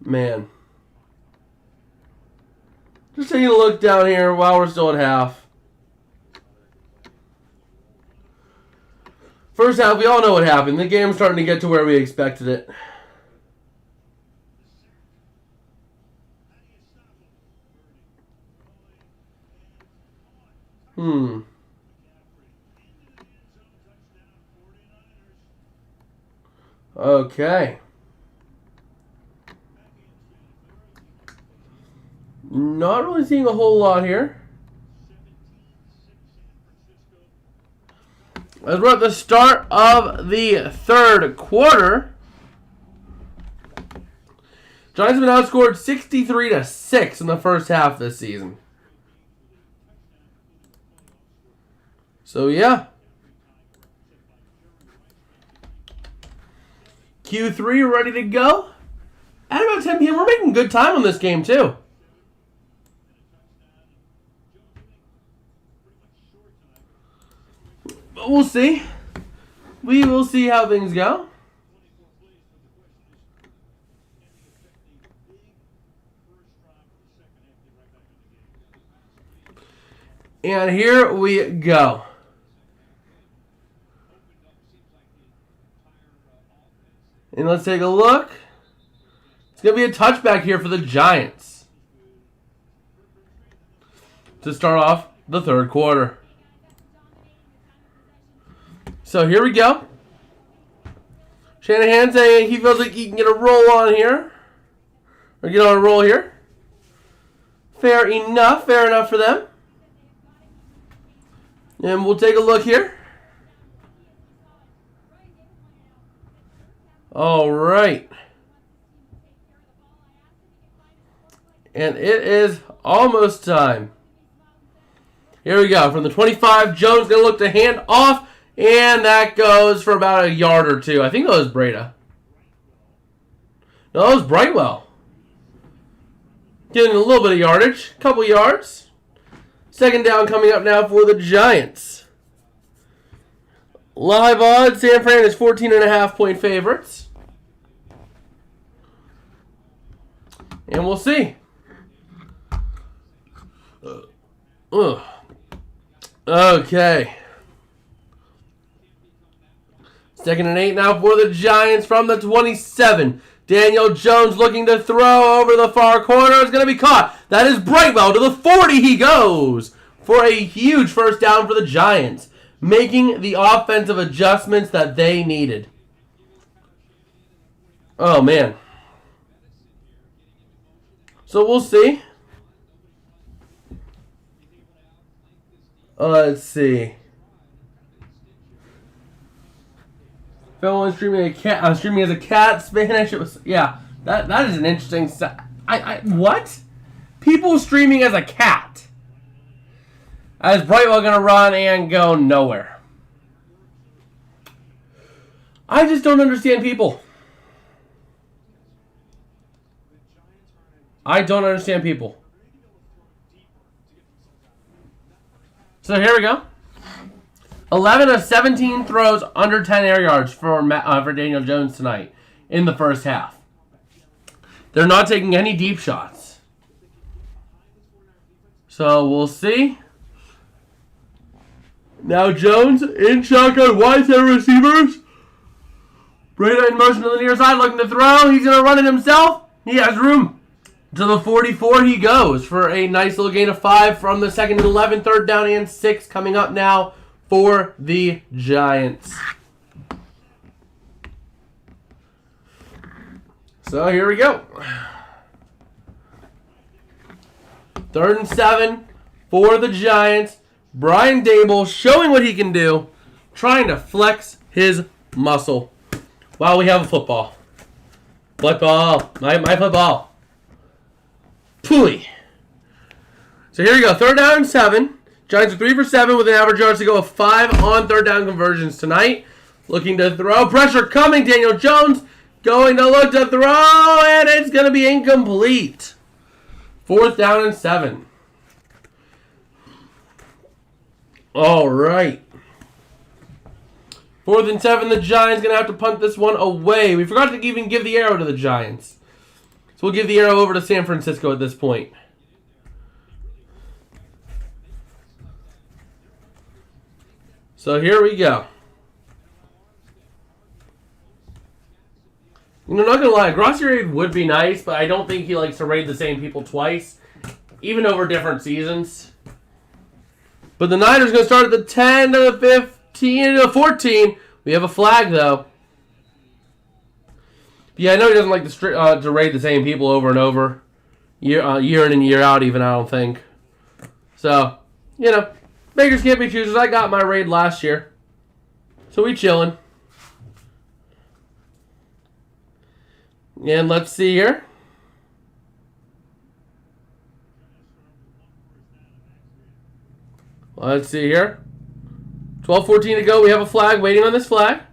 Man. Just taking a look down here while we're still at half. First half, we all know what happened. The game's starting to get to where we expected it. Okay. Not really seeing a whole lot here. As we're at the start of the third quarter, Giants have been outscored 63-6 in the first half this season. So yeah. Q3 ready to go. At about 10 p.m. We're making good time on this game too. But we'll see. We will see how things go. And here we go. And let's take a look. It's going to be a touchback here for the Giants to start off the third quarter. So here we go. Shanahan saying he feels like he can get a roll on here. Or get on a roll here. Fair enough for them. And we'll take a look here. All right. And it is almost time. Here we go. From the 25, Jones going to look to hand off. And that goes for about a yard or two. I think that was Breda. No, that was Brightwell. Getting a little bit of yardage. A couple yards. Second down coming up now for the Giants. Live odds. San Fran is 14.5-point favorites. And we'll see. Okay. 2nd and 8 now for the Giants from the 27. Daniel Jones looking to throw over the far corner. It's going to be caught. That is Brightwell. To the 40 he goes for a huge first down for the Giants, making the offensive adjustments that they needed. Oh, man. So we'll see. Let's see. Fellow streaming as a cat. Spanish. It was that is an interesting. What? People streaming as a cat. Is Brightwell gonna run and go nowhere? I just don't understand people. I don't understand people. So here we go. 11 of 17 throws under 10 air yards for Daniel Jones tonight in the first half. They're not taking any deep shots. So we'll see. Now Jones in shotgun, wide set receivers. Breda in motion to the near side, looking to throw. He's going to run it himself. He has room. To the 44 he goes for a nice little gain of 5 from the 2nd and 11. 3rd down and 6 coming up now for the Giants. So here we go. 3rd and 7 for the Giants. Brian Dable showing what he can do, trying to flex his muscle while we have a football. Football. My football. Pooey. So here we go. 3rd down and 7. Giants are 3 for 7 with an average yards to go of 5 on 3rd down conversions tonight. Looking to throw. Pressure coming. Daniel Jones going to look to throw. And it's going to be incomplete. 4th down and 7. All right. 4th and 7. The Giants going to have to punt this one away. We forgot to even give the arrow to the Giants. So we'll give the arrow over to San Francisco at this point. So here we go. You know, not going to lie, Grossier would be nice, but I don't think he likes to raid the same people twice, even over different seasons. But the Niners going to start at the 10 to the 15 to the 14. We have a flag, though. Yeah, I know he doesn't like to raid the same people over and over. Year in and year out, even, I don't think. So, you know, beggars can't be choosers. I got my raid last year. So we chilling. And let's see here. Let's see here. 12:14 to go. We have a flag. Waiting on this flag.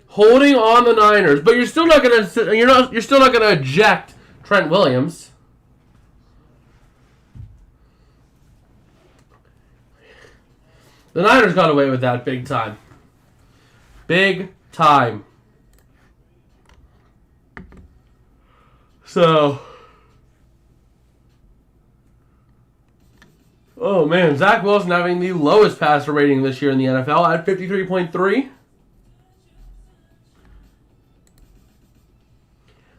Holding on the Niners, but you're still not gonna eject Trent Williams. The Niners got away with that big time. Big time. So Oh, man. Zach Wilson having the lowest passer rating this year in the NFL at 53.3.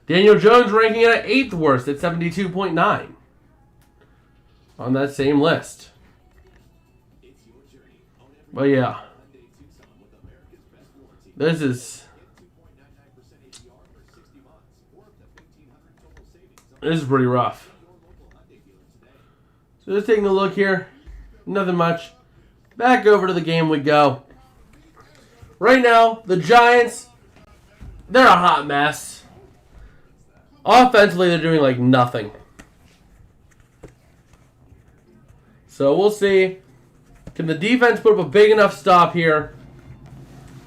Daniel Jones ranking it at 8th worst at 72.9 on that same list. But yeah, this is pretty rough. So just taking a look here, nothing much. Back over to the game we go. Right now, the Giants, they're a hot mess. Offensively, they're doing like nothing. So we'll see. Can the defense put up a big enough stop here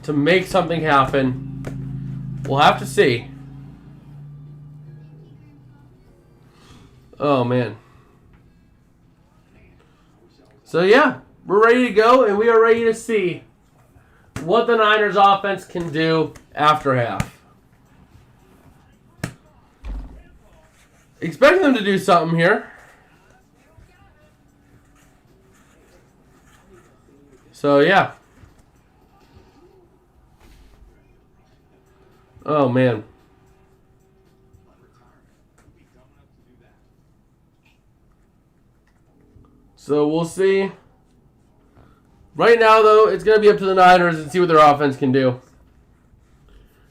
to make something happen? We'll have to see. Oh, man. So, yeah, we're ready to go, and we are ready to see what the Niners offense can do after half. Expecting them to do something here. So, yeah. Oh, man. So, we'll see. Right now, though, it's going to be up to the Niners and see what their offense can do.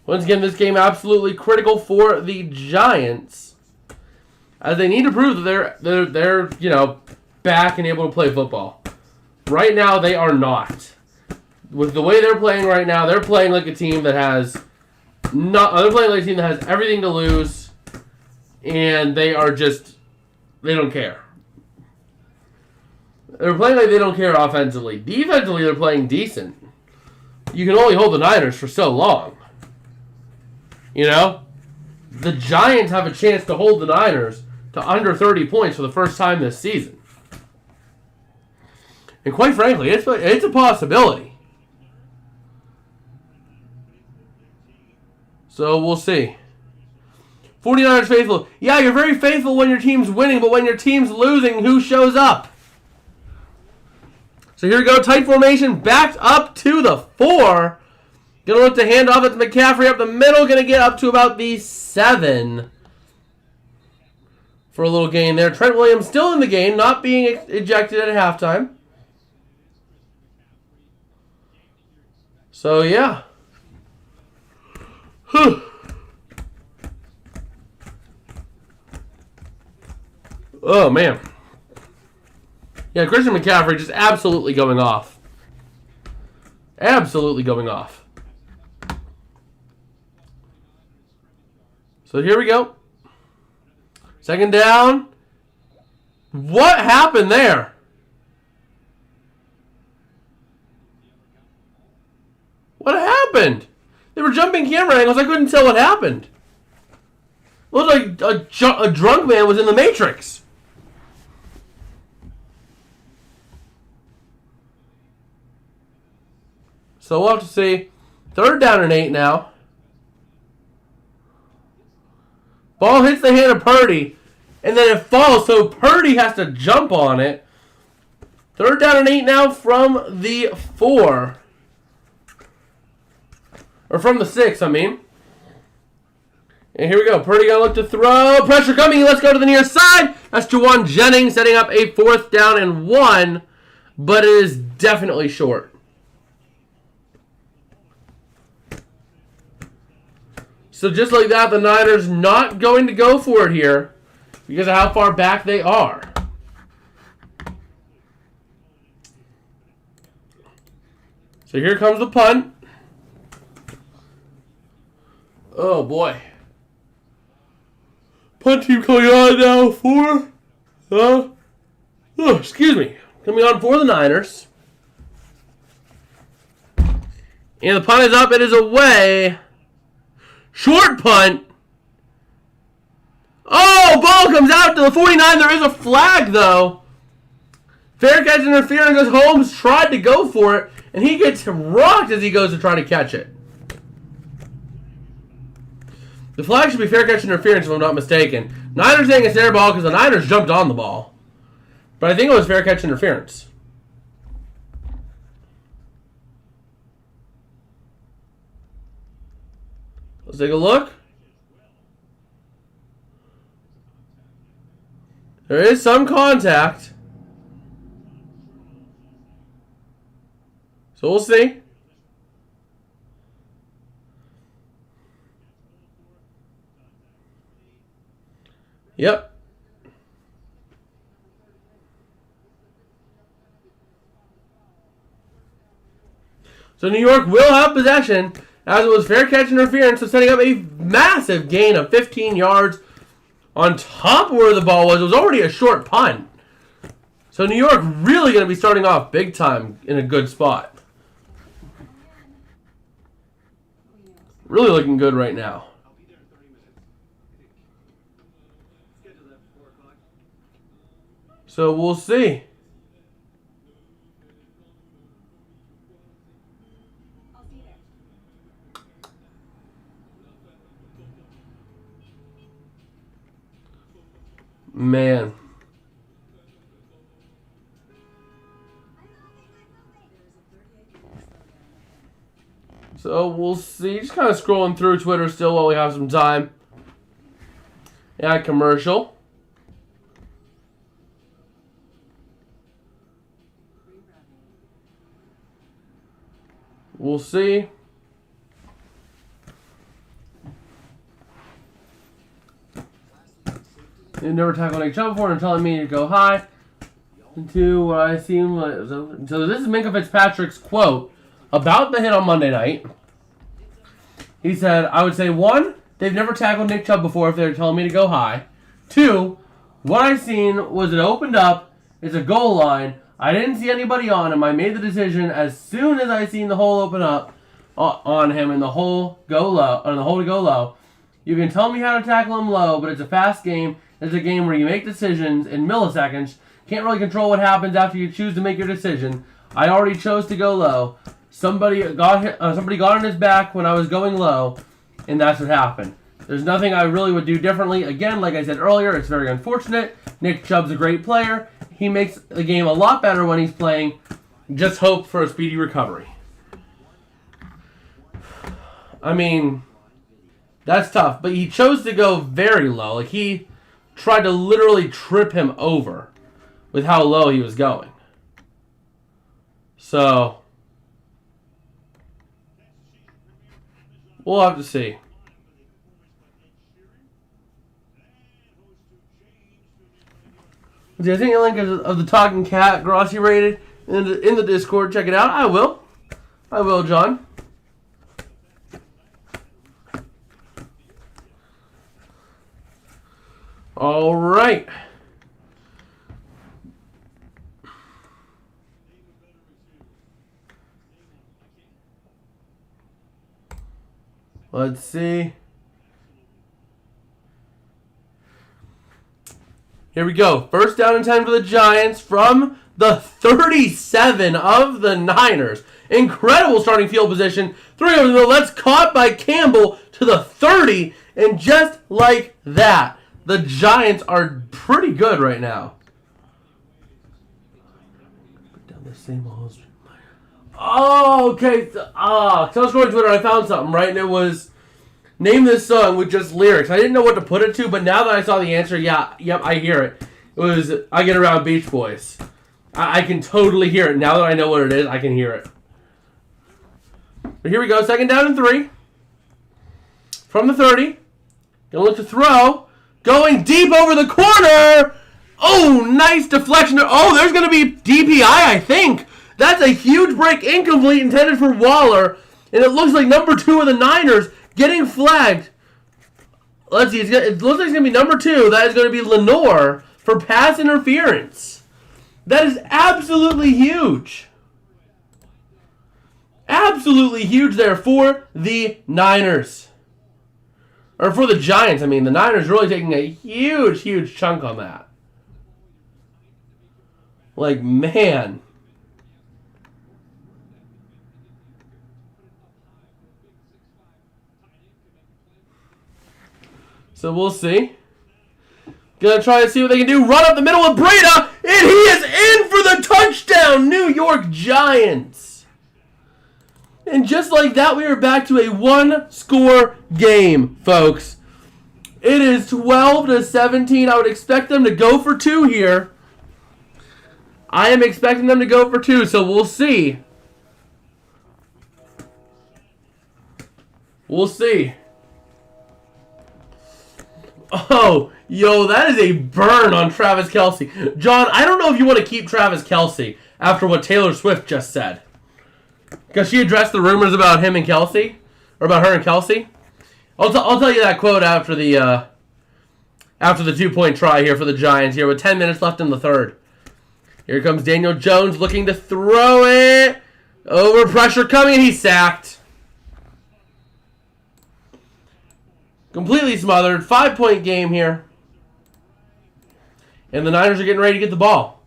Once again, this game absolutely critical for the Giants, as they need to prove that they're back and able to play football. Right now, they are not. With the way they're playing right now, they're playing like a team that has everything to lose, and they don't care. They're playing like they don't care offensively. Defensively, they're playing decent. You can only hold the Niners for so long. The Giants have a chance to hold the Niners to under 30 points for the first time this season. And quite frankly, it's a possibility. So we'll see. 49ers faithful. Yeah, you're very faithful when your team's winning, but when your team's losing, who shows up? So here we go. Tight formation. Backed up to the 4. Going to look to hand off it to McCaffrey up the middle. Going to get up to about the 7. For a little gain there. Trent Williams still in the game, not being ejected at halftime. So, yeah. Whew. Oh, man. Yeah, Christian McCaffrey just absolutely going off. Absolutely going off. So here we go. Second down. What happened there? What happened? They were jumping camera angles. I couldn't tell what happened. It looked like a drunk man was in the Matrix. So we'll have to see. 3rd down and 8 now. Ball hits the hand of Purdy, and then it falls, so Purdy has to jump on it. 3rd down and 8 now from the 4. Or from the 6, I mean. And here we go. Purdy going to look to throw. Pressure coming. Let's go to the near side. That's Jawan Jennings setting up a 4th down and 1. But it is definitely short. So just like that, the Niners not going to go for it here because of how far back they are. So here comes the punt. Oh, boy. Punt team coming on now for... excuse me. Coming on for the Niners. And the punt is up. It is away. Short punt. Oh, ball comes out to the 49. There is a flag, though. Fair catch interference as Holmes tried to go for it, and he gets rocked as he goes to try to catch it. The flag should be fair catch interference if I'm not mistaken. Niners saying it's their ball because the Niners jumped on the ball. But I think it was fair catch interference. Let's take a look. There is some contact. So we'll see. Yep. So New York will have possession, as it was fair catch interference, so setting up a massive gain of 15 yards on top of where the ball was. It was already a short punt. So New York really going to be starting off big time in a good spot. Really looking good right now. So we'll see. Man. So we'll see. Just kind of scrolling through Twitter still while we have some time. Yeah, commercial. We'll see. You never tackled Nick Chubb before and telling me to go high. Into what I seem like. So this is Minkah Fitzpatrick's quote about the hit on Monday night. He said, I would say, 1, they've never tackled Nick Chubb before if they're telling me to go high. 2, what I seen was it opened up. It's a goal line. I didn't see anybody on him. I made the decision as soon as I seen the hole open up on him and the hole go low, or the hole to go low. You can tell me how to tackle him low, but it's a fast game. It's a game where you make decisions in milliseconds. Can't really control what happens after you choose to make your decision. I already chose to go low. Somebody got on his back when I was going low, and that's what happened. There's nothing I really would do differently. Again, like I said earlier, it's very unfortunate. Nick Chubb's a great player. He makes the game a lot better when he's playing. Just hope for a speedy recovery. I mean, that's tough. But he chose to go very low. Like, he tried to literally trip him over with how low he was going. So, we'll have to see. Do you think a link of the Talking Cat Grossi rated in the Discord? Check it out. I will. I will, John. All right. Let's see. Here we go. First down and 10 for the Giants from the 37 of the Niners. Incredible starting field position. 3 over the middle. That's caught by Campbell to the 30. And just like that, the Giants are pretty good right now. Put down the same holes. Oh, okay. So I was going to Twitter and I found something, right? And it was, name this song with just lyrics. I didn't know what to put it to, but now that I saw the answer, yep, I hear it. It was I Get Around Beach Boys. I can totally hear it. Now that I know what it is, I can hear it. But here we go. Second down and 3. From the 30. Gonna look to throw. Going deep over the corner. Oh, nice deflection. Oh, there's going to be DPI, I think. That's a huge break, incomplete, intended for Waller. And it looks like number 2 of the Niners getting flagged. Let's see. It looks like it's going to be number 2. That is going to be Lenore for pass interference. That is absolutely huge. Absolutely huge there for the Niners. Or for the Giants, I mean. The Niners really taking a huge, huge chunk on that. Like, man. So we'll see. Gonna try to see what they can do. Run up the middle with Breda, and he is in for the touchdown, New York Giants. And just like that, we are back to a one-score game, folks. It is 12-17. I would expect them to go for 2 here. I am expecting them to go for 2, so we'll see. We'll see. Oh, yo, that is a burn on Travis Kelce. John, I don't know if you want to keep Travis Kelce after what Taylor Swift just said. Because she addressed the rumors about him and Kelce. Or about her and Kelce. I'll tell you that quote after the 2-point try here for the Giants here with 10 minutes left in the third. Here comes Daniel Jones looking to throw it. Over pressure coming, and he's sacked. Completely smothered. 5-point game here. And the Niners are getting ready to get the ball.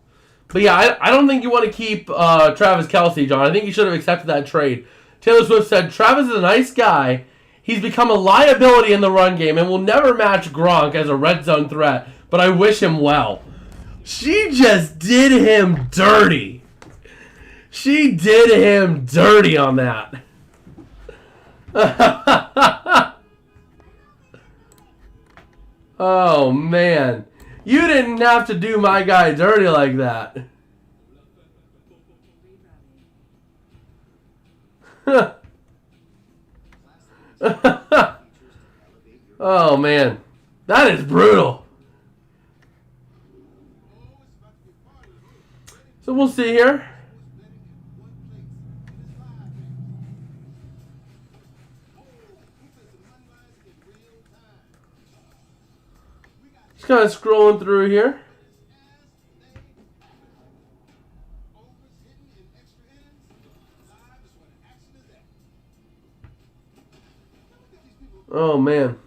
But yeah, I don't think you want to keep Travis Kelce, John. I think you should have accepted that trade. Taylor Swift said, Travis is a nice guy. He's become a liability in the run game and will never match Gronk as a red zone threat. But I wish him well. She just did him dirty. She did him dirty on that. Oh, man. You didn't have to do my guy dirty like that. Oh, man. That is brutal. So we'll see here. Just kind of scrolling through here. Oh, man.